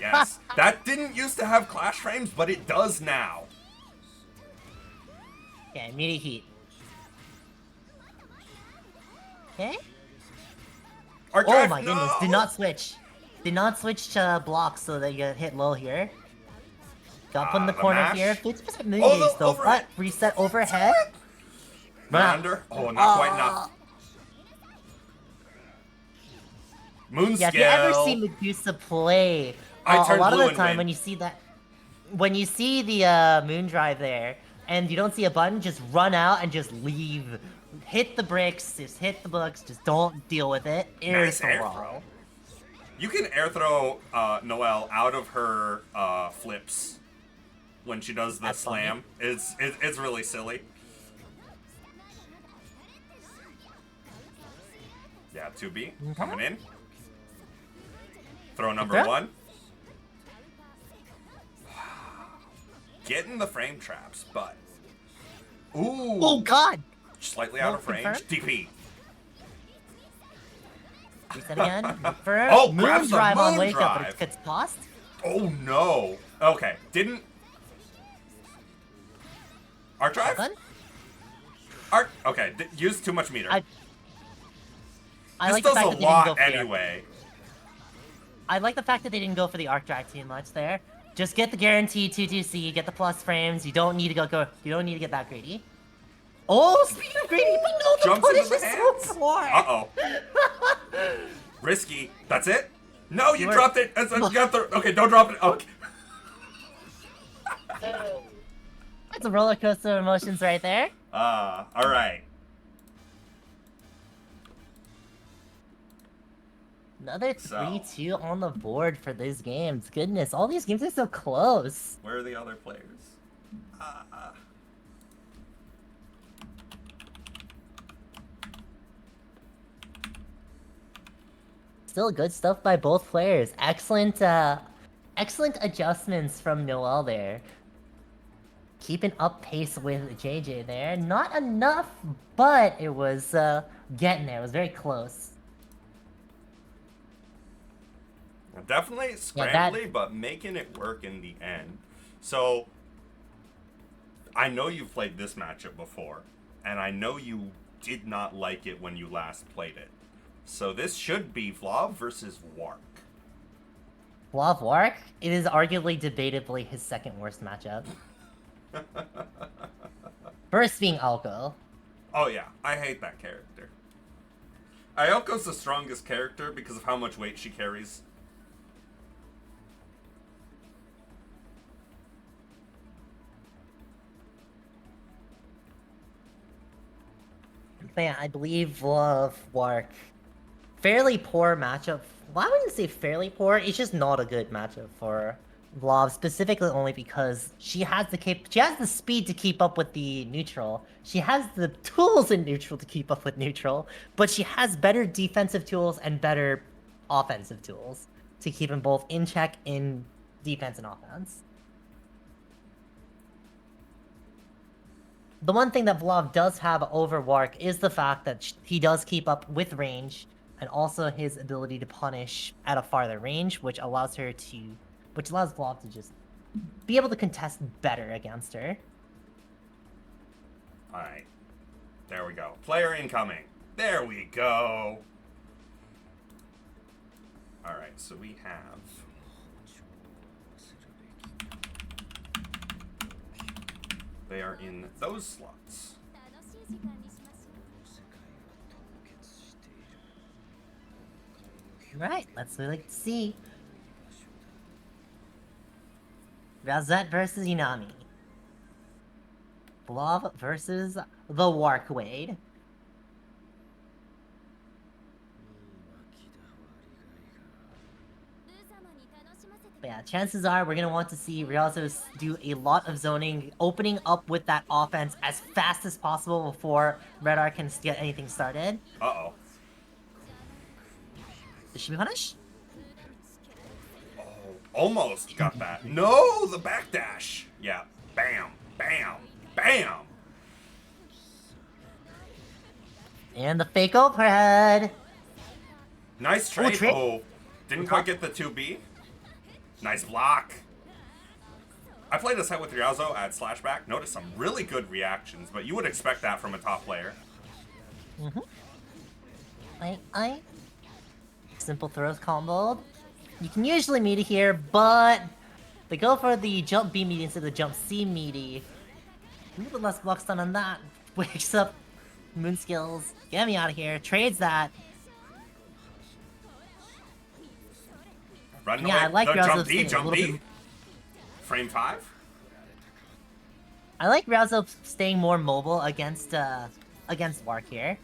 Yes. That didn't used to have clash frames, but it does now. Okay, immediate heat. Okay. Our Oh drive, my goodness, no! did not switch. Did not switch to blocks so that you get hit low here. Got put in the The corner mash. here. 50% moon Oh, gauge the though, overhead. but reset overhead. Not Wow. under. Oh, not quite enough. Moon Yeah, if skill. you ever see Medusa play, I a turned lot of blue the and time win. when you see that, when you see the moon drive there, and you don't see a button, just run out and just leave. Hit the bricks, just hit the books, just don't deal with it. Nice the air wall. throw. You can air throw Noelle out of her flips when she does the That's slam. It's really silly. Yeah, 2B coming in. Throw number throw. 1. Getting the frame traps, but ooh, Oh god! slightly No, out of range. confirm. DP. Reset again. First, Oh, moon grabs the drive on moon wake up, but drive. it gets lost. Oh no. Okay, didn't. Arc drive? Gun? Arc. Okay, used too much meter. I This like the does fact a that they didn't go lot for the arc. anyway. I like the fact that they didn't go for the arc drag too much there. Just get the guaranteed 2-2C, get the plus frames. You don't need to go. You don't need to get that greedy. Oh, speaking of greedy, but no, the Jumps into punish the is hands. so poor. Uh-oh. Risky. That's it? No, you You were- dropped it. You got the... Okay, don't drop it. Okay. That's a roller coaster of emotions right there. Alright. Another So. 3-2 on the board for these games. Goodness, all these games are so close. Where are the other players? Still good stuff by both players. Excellent adjustments from Noelle there. Keeping up pace with JJ there. Not enough, but it was getting there. It was very close. Definitely Yeah, scrambly, but making it work in the end. So, I know you've played this matchup before, and I know you did not like it when you last played it. So this should be Vlav versus Wark. Vlav Wark, it is arguably debatably his second worst matchup. First being Alko. Oh yeah, I hate that character. Ayoko's the strongest character because of how much weight she carries. Yeah, I believe Vlav Wark. Fairly poor matchup. Well, I wouldn't say fairly poor. It's just not a good matchup for Vlav, specifically only because she has the speed to keep up with the neutral. She has the tools in neutral to keep up with neutral, but she has better defensive tools and better offensive tools to keep them both in check in defense and offense. The one thing that Vlav does have over Wark is the fact that he does keep up with range, and also his ability to punish at a farther range, which allows Vlav to just be able to contest better against her. Alright. There we go. Player incoming. There we go. Alright, so we have... They are in those slots. Right, let's really see. Razette versus Inami. Vlav versus the Wark Wade. But yeah, chances are we're gonna want to see Riazos do a lot of zoning, opening up with that offense as fast as possible before Red Arc can get anything started. Uh-oh. Is she punished? Oh, almost got that. No, the backdash. Yeah. Bam, bam, bam. And the fake overhead. Nice trade. trade. Oh, didn't quite get the 2B. Nice block. I played a set with Ryazo at Slashback. Noticed some really good reactions, but you would expect that from a top player. I. Simple throws comboed. You can usually meaty here, but they go for the jump B meaty instead of the jump C meaty. A little bit less block stun on that. Wakes up Moon Skills. Get me out of here. Trades that. Run Yeah, away. I like The Ryuzo jump B, staying a jump little B. bit- Frame 5. I like Ryuzo staying more mobile against Wark here.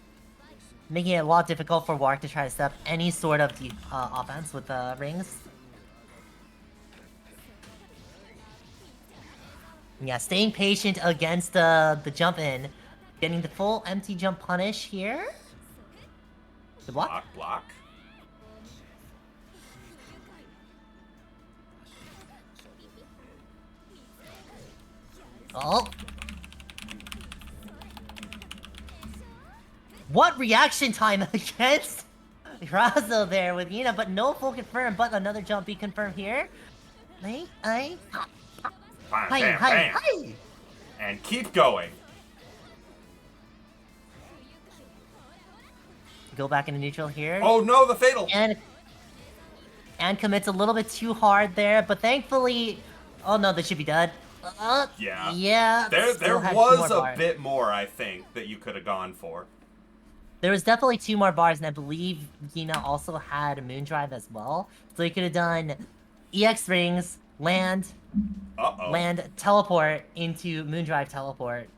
Making it a lot difficult for Wark to try to set up any sort of offense with rings. Yeah, staying patient against the jump in. Getting the full empty jump punish here. The block? Block, block. Oh. What reaction time against Razo there with Yina, but no full confirm, but another jump be confirmed here. Bam, Hi. bam. And keep going. Go back into neutral here. Oh no, the fatal. And commits a little bit too hard there, but thankfully... Oh no, this should be dead. Yeah. Yeah. There still had two was more a bars. bit more, I think, that you could have gone for. There was definitely 2 more bars, and I believe Yina also had Moondrive as well. So you could have done EX rings, land, teleport into Moondrive teleport.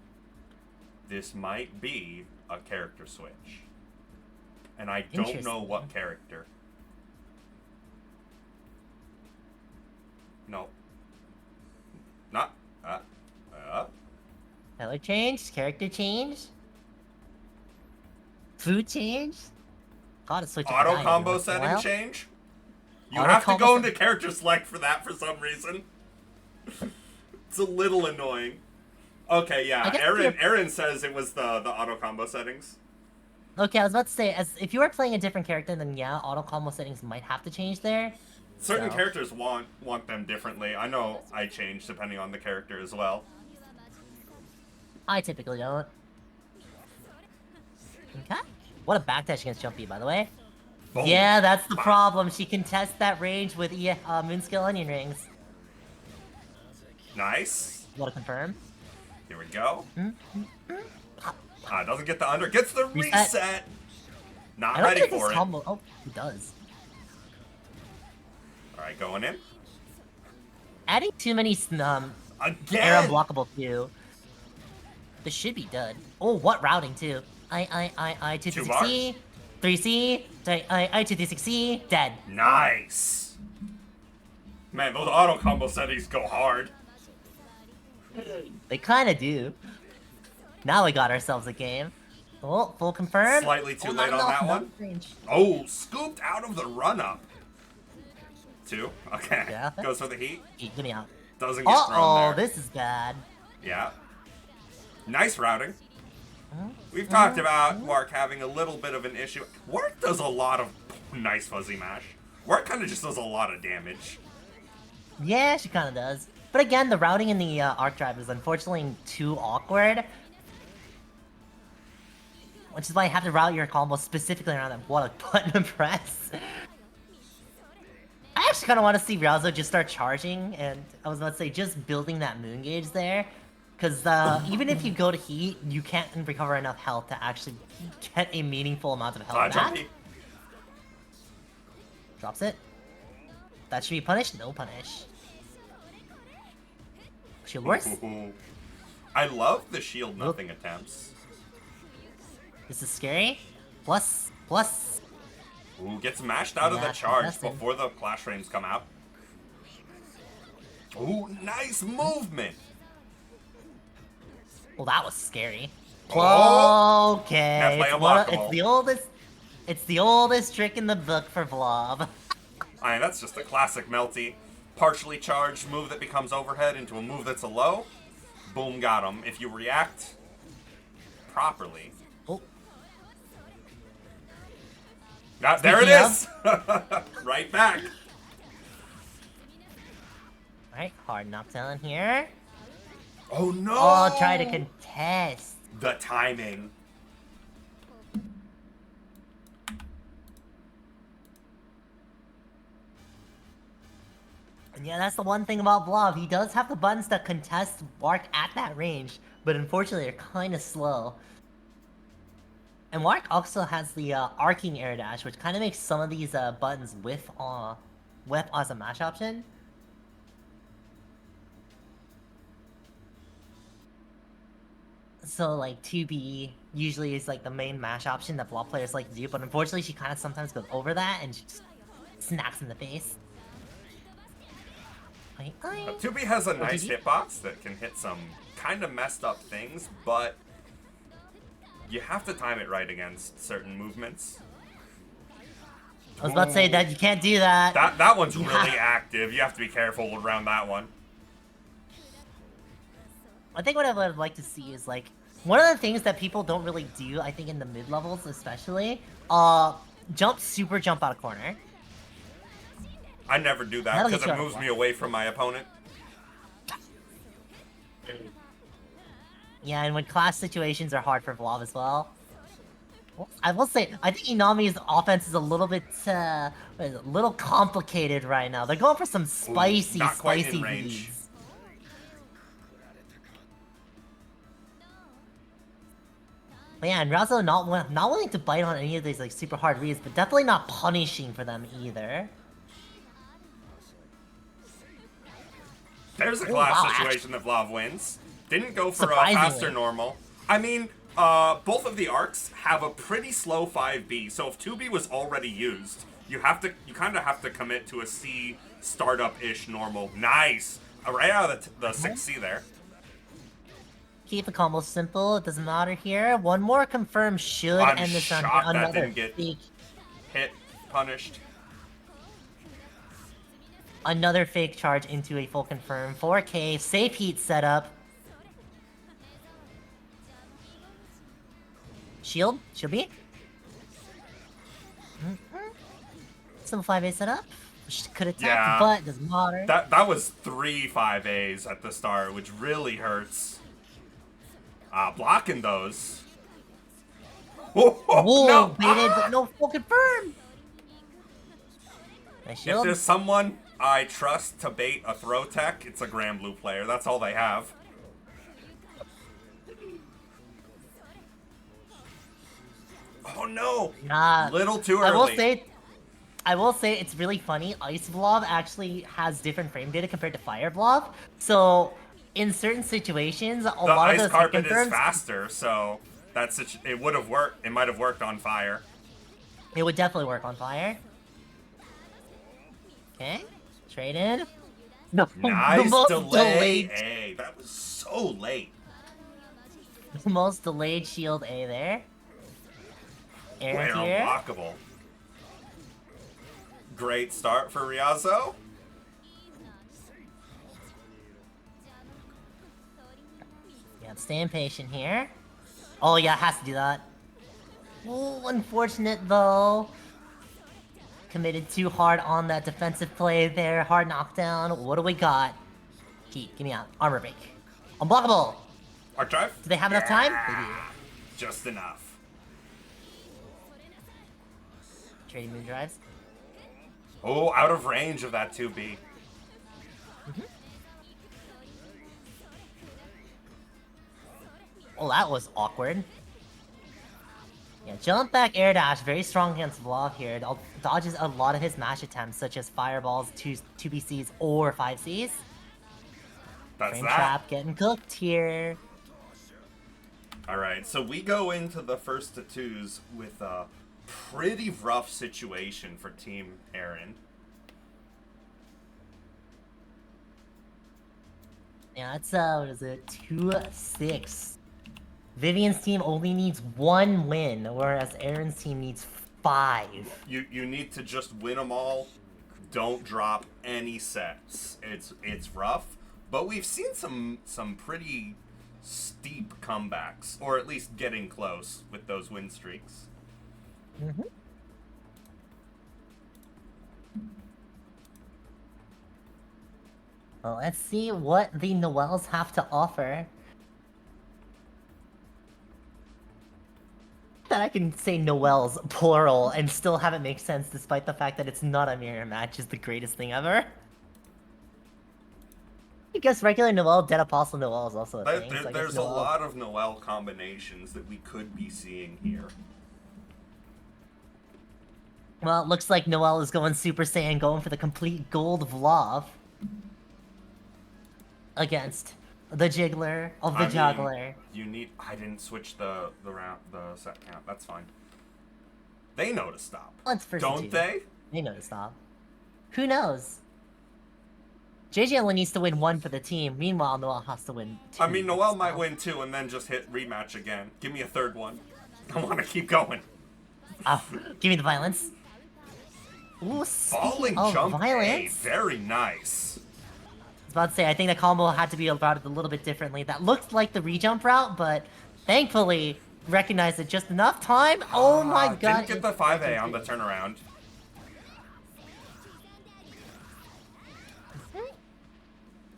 This might be a character switch. And I don't know what character. No. Not. Color change, character change, food change. Gotta switch. Auto combo setting change? You Auto have to combo go into character select for that for some reason. It's a little annoying. Okay, yeah. Erin says it was the auto combo settings. Okay, I was about to say, if you are playing a different character, then yeah, auto combo settings might have to change there. Certain characters want them differently. I know I change depending on the character as well. I typically don't. Okay. What a backdash against Jumpy, by the way. Boom. Yeah, that's the problem. She can test that range with Moonskill Onion Rings. Nice. What to confirm? Here we go. Doesn't get the under. Gets the reset. Not ready for it. Combo. Oh, he does. Alright, going in. Adding too many Again. air unblockable too. This should be done. Oh, what routing too? I 236C, 3C, I 236C, dead. Nice. Man, those auto combo settings go hard. They kind of do. Now we got ourselves a game. Oh, full confirm. Slightly too late on that one. Range. Oh, scooped out of the run up. 2. Okay. Yeah. Goes for the heat. Get me out. Doesn't get thrown there. This is bad. Yeah. Nice routing. We've talked about Wark having a little bit of an issue. Wark does a lot of nice fuzzy mash. Wark kind of just does a lot of damage. Yeah, she kind of does. But again, the routing in the arc drive is unfortunately too awkward. Which is why you have to route your combo specifically around that what a button to press. I actually kind of want to see Ryuzo just start charging, and I was about to say just building that moon gauge there. Because even if you go to heat, you can't recover enough health to actually get a meaningful amount of health back. Jumpy. Drops it. That should be punished? No punish. Shield works? I love the shield nothing attempts. This is scary. Plus. Ooh, gets mashed out of the charge contesting. before the flash frames come out. Ooh, nice movement. Well, that was scary. Oh! Okay. That's my unblockable. It's the oldest trick in the book for Blob. I mean, that's just a classic Melty. Partially charged move that becomes overhead into a move that's a low. Boom, got him. If you react properly. Oh. There it is! Right back. Alright, hard knockdown here. Oh no! Oh, try to contest. The timing. Yeah, that's the one thing about Blob. He does have the buttons that contest Wark at that range, but unfortunately they're kind of slow. And Wark also has the arcing air dash, which kind of makes some of these buttons whiff as a mash option. So like 2B usually is like the main mash option that Blob players like to do, but unfortunately she kind of sometimes goes over that and she just smacks in the face. 2B has a nice hitbox that can hit some kind of messed up things, but you have to time it right against certain movements. I was about to say that you can't do that. That one's really active. You have to be careful around that one. I think what I would like to see is like one of the things that people don't really do, I think in the mid levels especially, super jump out of corner. I never do that because it moves me away from my opponent. Yeah, and when class situations are hard for Blob as well. I will say, I think Inami's offense is a little bit, a little complicated right now. They're going for some spicy, not quite spicy in range. leads. But yeah, and Razo not willing to bite on any of these like super hard reads, but definitely not punishing for them either. There's a class situation that Vlav wins. Didn't go for a Surprisingly. faster normal. I mean, both of the arcs have a pretty slow 5B, so if 2B was already used, you kind of have to commit to a C startup-ish normal. Nice! Right out of the 6C there. Keep the combo simple, it doesn't matter here. One more confirm should I'm end this round. shocked that Another didn't get fake, hit, punished. another fake charge into a full confirm. 4K, safe heat setup. Shield? Shield B? Some 5A setup. Could attack, Yeah. but doesn't matter. That was 3 5As at the start, which really hurts. Blocking those. Oh, Whoa, no! baited, but no full confirm. Nice If shield. there's someone I trust to bait a throw tech, it's a Grand Blue player. That's all they have. Oh no! Nah, Little too early. I will say it's really funny. Ice Blob actually has different frame data compared to Fire Blob. So in certain situations, a The lot of ice those carpet confirms, is faster, so it would have worked. It might have worked on fire. it would definitely work on Fire. Okay, trade in. No, Nice the most delay. delayed, Hey, that was so late. the most delayed shield A there. Erin Player here. unblockable. Great start for Riazo. Yeah, staying patient here. Oh yeah, has to do that. Oh, unfortunate though. Committed too hard on that defensive play there. Hard knockdown. What do we got? Keep, give me out. Armor break. Unblockable. Arc drive? Do they have enough time? They do. Just enough. Trading moon drives. Oh, out of range of that 2B. Oh, that was awkward. Yeah, jump back air dash, very strong against Vlav here. Dodges a lot of his mash attempts, such as fireballs, 2BCs, or 5Cs. That's Frame that. trap getting cooked here. Alright, so we go into the first to twos with a pretty rough situation for Team Erin. Yeah, that's, what is it? 2-6. Vivian's team only needs 1 win, whereas Erin's team needs 5. You need to just win them all. Don't drop any sets. It's rough, but we've seen some pretty steep comebacks, or at least getting close with those win streaks. Well, let's see what the Noels have to offer. That I can say Noels plural and still have it make sense despite the fact that it's not a mirror match is the greatest thing ever. I guess regular Noel, Dead Apostle Noel is also a thing. So I guess There's a Noel- lot of Noel combinations that we could be seeing here. Well, it looks like Noel is going Super Saiyan, going for the complete gold Vlov. Against the Jiggler of the I mean, Juggler. you need. I didn't switch the set count. That's fine. They know to stop. Let's first Don't they? They know to stop. Who knows? JJ only needs to win one for the team. Meanwhile, Noel has to win two. I mean, Noel might win 2 and then just hit rematch again. Give me a third one. I want to keep going. Oh, give me the violence. Ooh, Falling of jump A, violence. very nice. I was about to say, I think the combo had to be routed a little bit differently. That looked like the rejump route, but thankfully recognized it just enough time. Oh my god. Didn't get the 5A on the turnaround.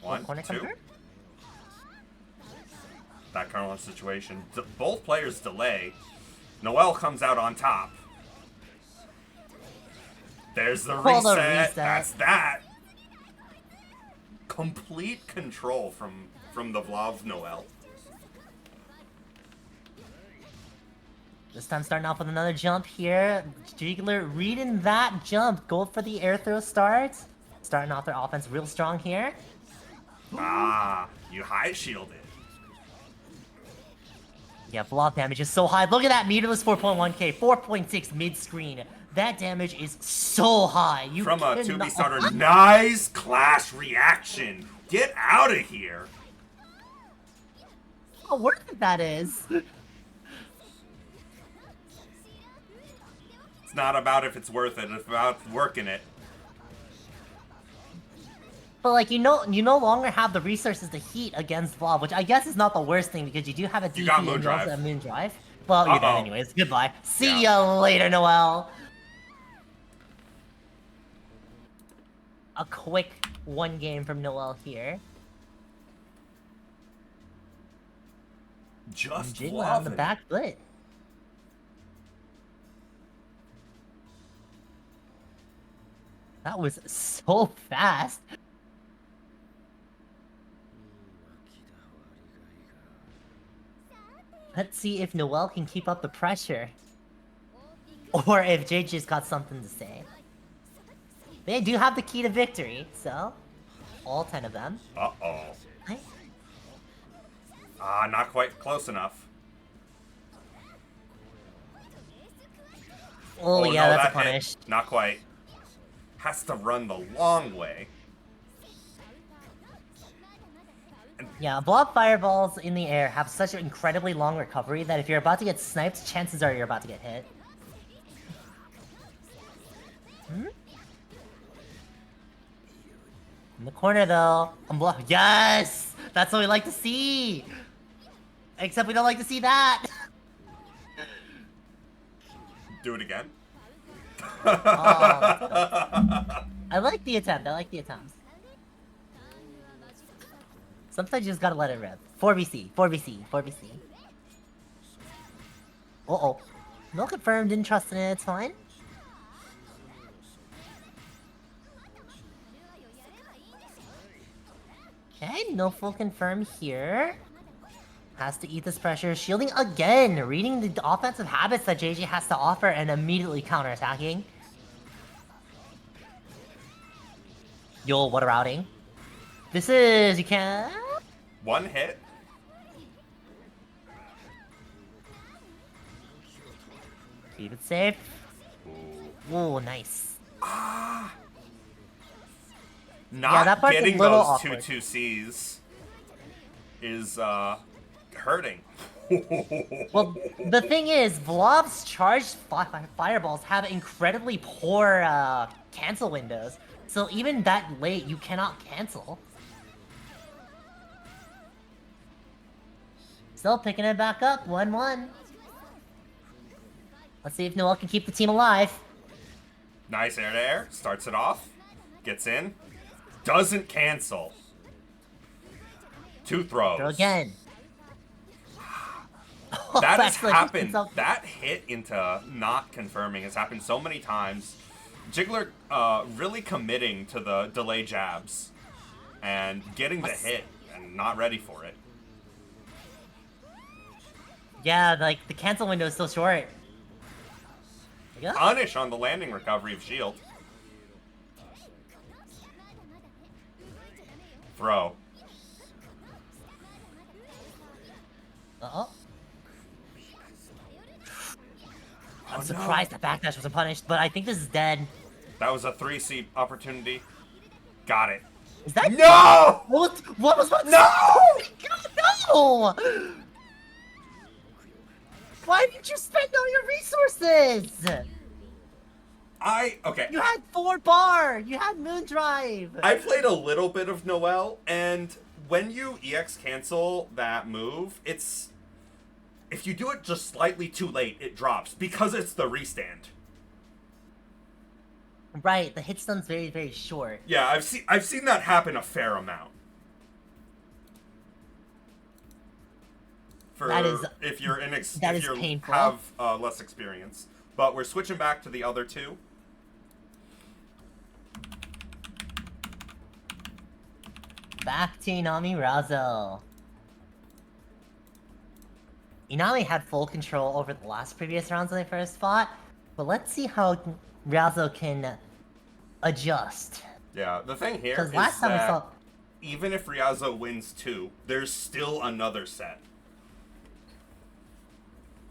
One, Corner two. counter? That kind of situation. Both players delay. Noel comes out on top. There's the Call the reset. reset. That's that. Complete control from the Vlov Noel. This time starting off with another jump here. Jiggler reading that jump. Go for the air throw start. Starting off their offense real strong here. Ah, you high shielded. Yeah, block damage is so high. Look at that meterless 4.1k, 4.6 mid-screen. That damage is so high. You From a cannot- 2B starter. Nice clash reaction. Get out of here. How worth it that is. It's not about if it's worth it. It's about working it. But like you no longer have the resources to heat against Blob, which I guess is not the worst thing because you do have a DP got and you also Moondrive. have Moondrive. Well, you're dead Uh-oh. anyways. Goodbye. See Yeah. ya later, Noel. A quick one game from Noel here. Just Jiggler on the loving back foot. That was so fast. Let's see if Noel can keep up the pressure. Or if JJ's got something to say. They do have the key to victory, so... All 10 of them. Uh-oh. Right? Ah, not quite close enough. Oh, yeah, no, that's a that punish. hit. Not quite. Has to run the long way. Yeah, blob fireballs in the air have such an incredibly long recovery that if you're about to get sniped, chances are you're about to get hit. In the corner though, I'm yes! That's what we like to see! Except we don't like to see that! Do it again. I like the attempt, I like the attempts. Sometimes you just gotta let it rip. 4BC, 4BC, 4BC. Uh-oh. No confirmed, didn't trust in it, it's fine. Okay, no full confirm here. Has to eat this pressure. Shielding again, reading the offensive habits that JJ has to offer and immediately counterattacking. Yo, what a routing. This is, you can... One hit. Keep it safe. Ooh, nice. Not that part's a getting little those awkward. 2-2-Cs is hurting. Well, the thing is, Blob's charged fireballs have incredibly poor cancel windows. So even that late, you cannot cancel. Still picking it back up, 1-1. Let's see if Noel can keep the team alive. Nice air to air. Starts it off. Gets in. Doesn't cancel. 2 throws. Throw again. That has Backslide happened. himself. That hit into not confirming has happened so many times. Jiggler really committing to the delay jabs. and getting the hit and not ready for it. Yeah, like the cancel window is so short. Yeah. Punish on the landing recovery of shield. Throw. Uh-oh. I'm Oh, surprised the backdash wasn't punished, but I think this is dead. That was a 3C opportunity. Got it. Is that No! What was that? No! Oh my God, no! Why did you spend all your resources? Okay. You had 4 bar. You had Moon Drive. I played a little bit of Noelle, and when you EX cancel that move, it's... If you do it just slightly too late, it drops, because it's the restand. Right, the hit stun's very, very short. Yeah, I've seen that happen a fair amount. For That is- if you're that is painful. have less experience. But we're switching back to the other two. Back to Inami Razo. Inami had full control over the last previous rounds when they first fought, but let's see how Razo can adjust. Yeah, the thing here Because is last time I that saw... even if Riazo wins 2, there's still another set.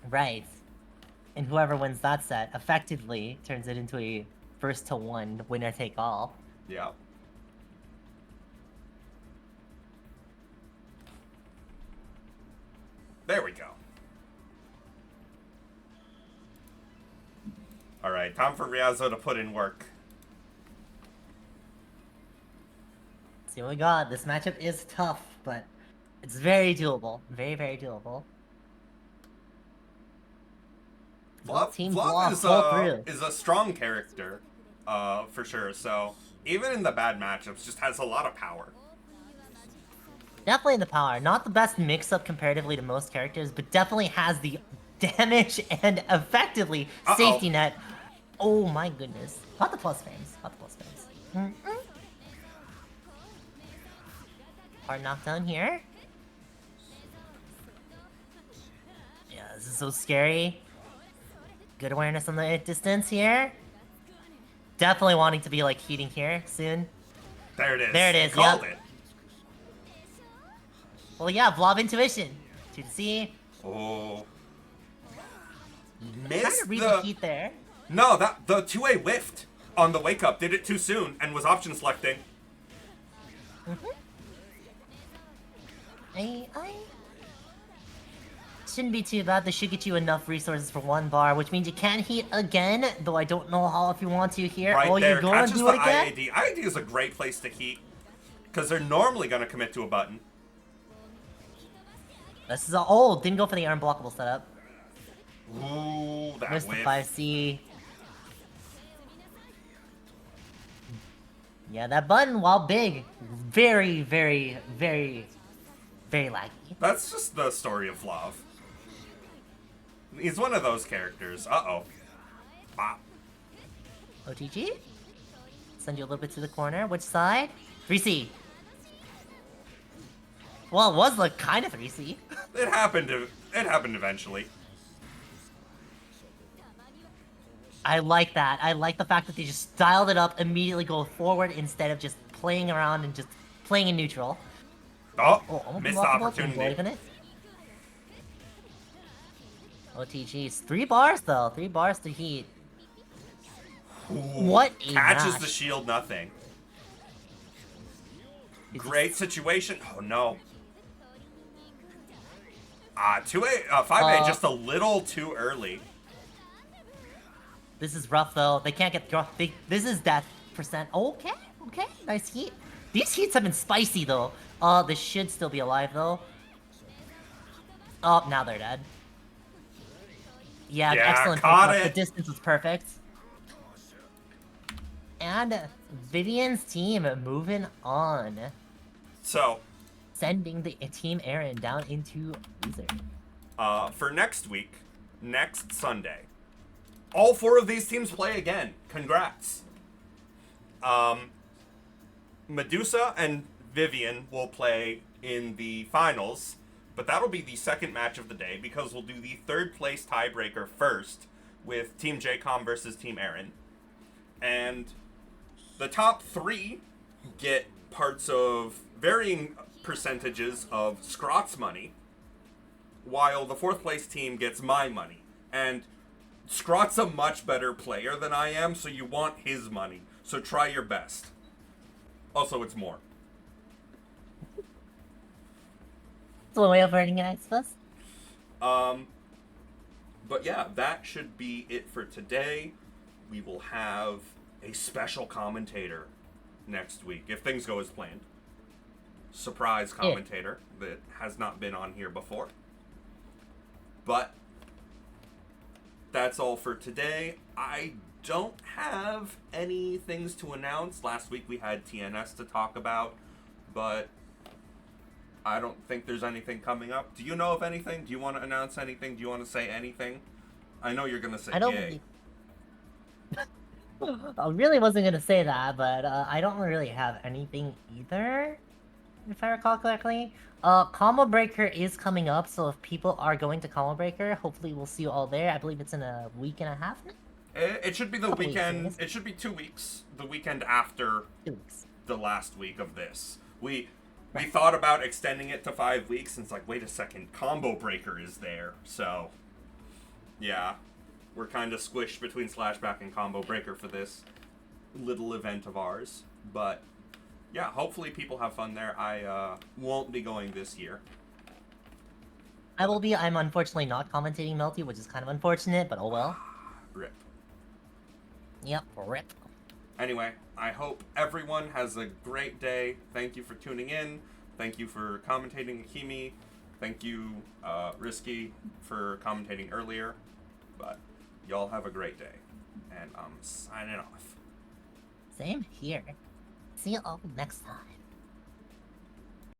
Right. And whoever wins that set effectively turns it into a first to one, winner take all. Yeah. There we go. Alright, time for Riazo to put in work. See what we got. This matchup is tough, but it's very doable. Very, very doable. Both teams Flav pull through. is a strong character, for sure. So even in the bad matchups, just has a lot of power. Definitely the power. Not the best mix-up comparatively to most characters, but definitely has the damage and effectively safety net. Oh my goodness. Not the plus frames. Not the plus frames. Hard knockdown here. Yeah, this is so scary. Good awareness on the distance here. Definitely wanting to be like heating here soon. There it is. There it is, Called yep. it. Well, yeah, Blob Intuition. 2C. Oh. Trying Missed to read the heat there. No, the 2A whiffed on the wake up. Did it too soon and was option selecting. I shouldn't be too bad. This should get you enough resources for 1 bar, which means you can heat again, though I don't know how if you want to here. Right oh, there, you're going to catches do the it again? IAD. IAD is a great place to heat because they're normally going to commit to a button. This is a... Oh, didn't go for the unblockable setup. Ooh, that Missed the whiff. 5C. Yeah, that button, while big, very, very, very, very laggy. That's just the story of Flav. He's one of those characters. Uh-oh. Bop. OTG? Send you a little bit to the corner. Which side? 3C. Well, it was like kind of 3C. It happened eventually. I like that. I like the fact that they just dialed it up, immediately go forward instead of just playing around and just playing in neutral. Oh, almost missed the unblockable, opportunity. believe in it. OTGs. 3 bars though. 3 bars to heat. Ooh, What a catches match. the shield, nothing. Great situation. Oh no. 2A, 5A just a little too early. This is rough though. They can't get this is death percent. Okay, okay, nice heat. These heats have been spicy though. This should still be alive though. Oh, now they're dead. Yeah, excellent. caught pickup. it. The distance was perfect. And Vivian's team moving on. So, Sending the team Erin down into loser. for next week, next Sunday, all 4 of these teams play again. Congrats. Medusa and Vivian will play in the finals, but that'll be the second match of the day because we'll do the third place tiebreaker first with Team Jaykom versus Team Erin. And the top 3 get parts of varying percentages of Scrot's money, while the 4th place team gets my money. And Scrot's a much better player than I am, so you want his money. So try your best. Also, it's more. It's one way of earning it, I suppose. But yeah, that should be it for today. We will have a special commentator next week, if things go as planned. Surprise commentator that has not been on here before. But that's all for today. I don't have any things to announce. Last week we had TNS to talk about, but I don't think there's anything coming up. Do you know of anything? Do you want to announce anything? Do you want to say anything? I know you're going to say I don't yay. I really wasn't gonna say that, but I don't really have anything either, if I recall correctly. Combo Breaker is coming up, so if people are going to Combo Breaker, hopefully we'll see you all there. I believe it's in a week and a half. It should be the Couple weekend. weeks, It should be 2 weeks. The weekend after 2 weeks. the last week of this. We thought about extending it to 5 weeks, and it's like, wait a second, Combo Breaker is there. So, yeah, we're kind of squished between Slashback and Combo Breaker for this little event of ours. But yeah, hopefully people have fun there. I won't be going this year. I will be. I'm unfortunately not commentating Melty, which is kind of unfortunate, but oh well. Rip. Yep, rip. Anyway, I hope everyone has a great day. Thank you for tuning in. Thank you for commentating, Akimi. Thank you, Risky, for commentating earlier. But y'all have a great day. And I'm signing off. Same here. See you all next time.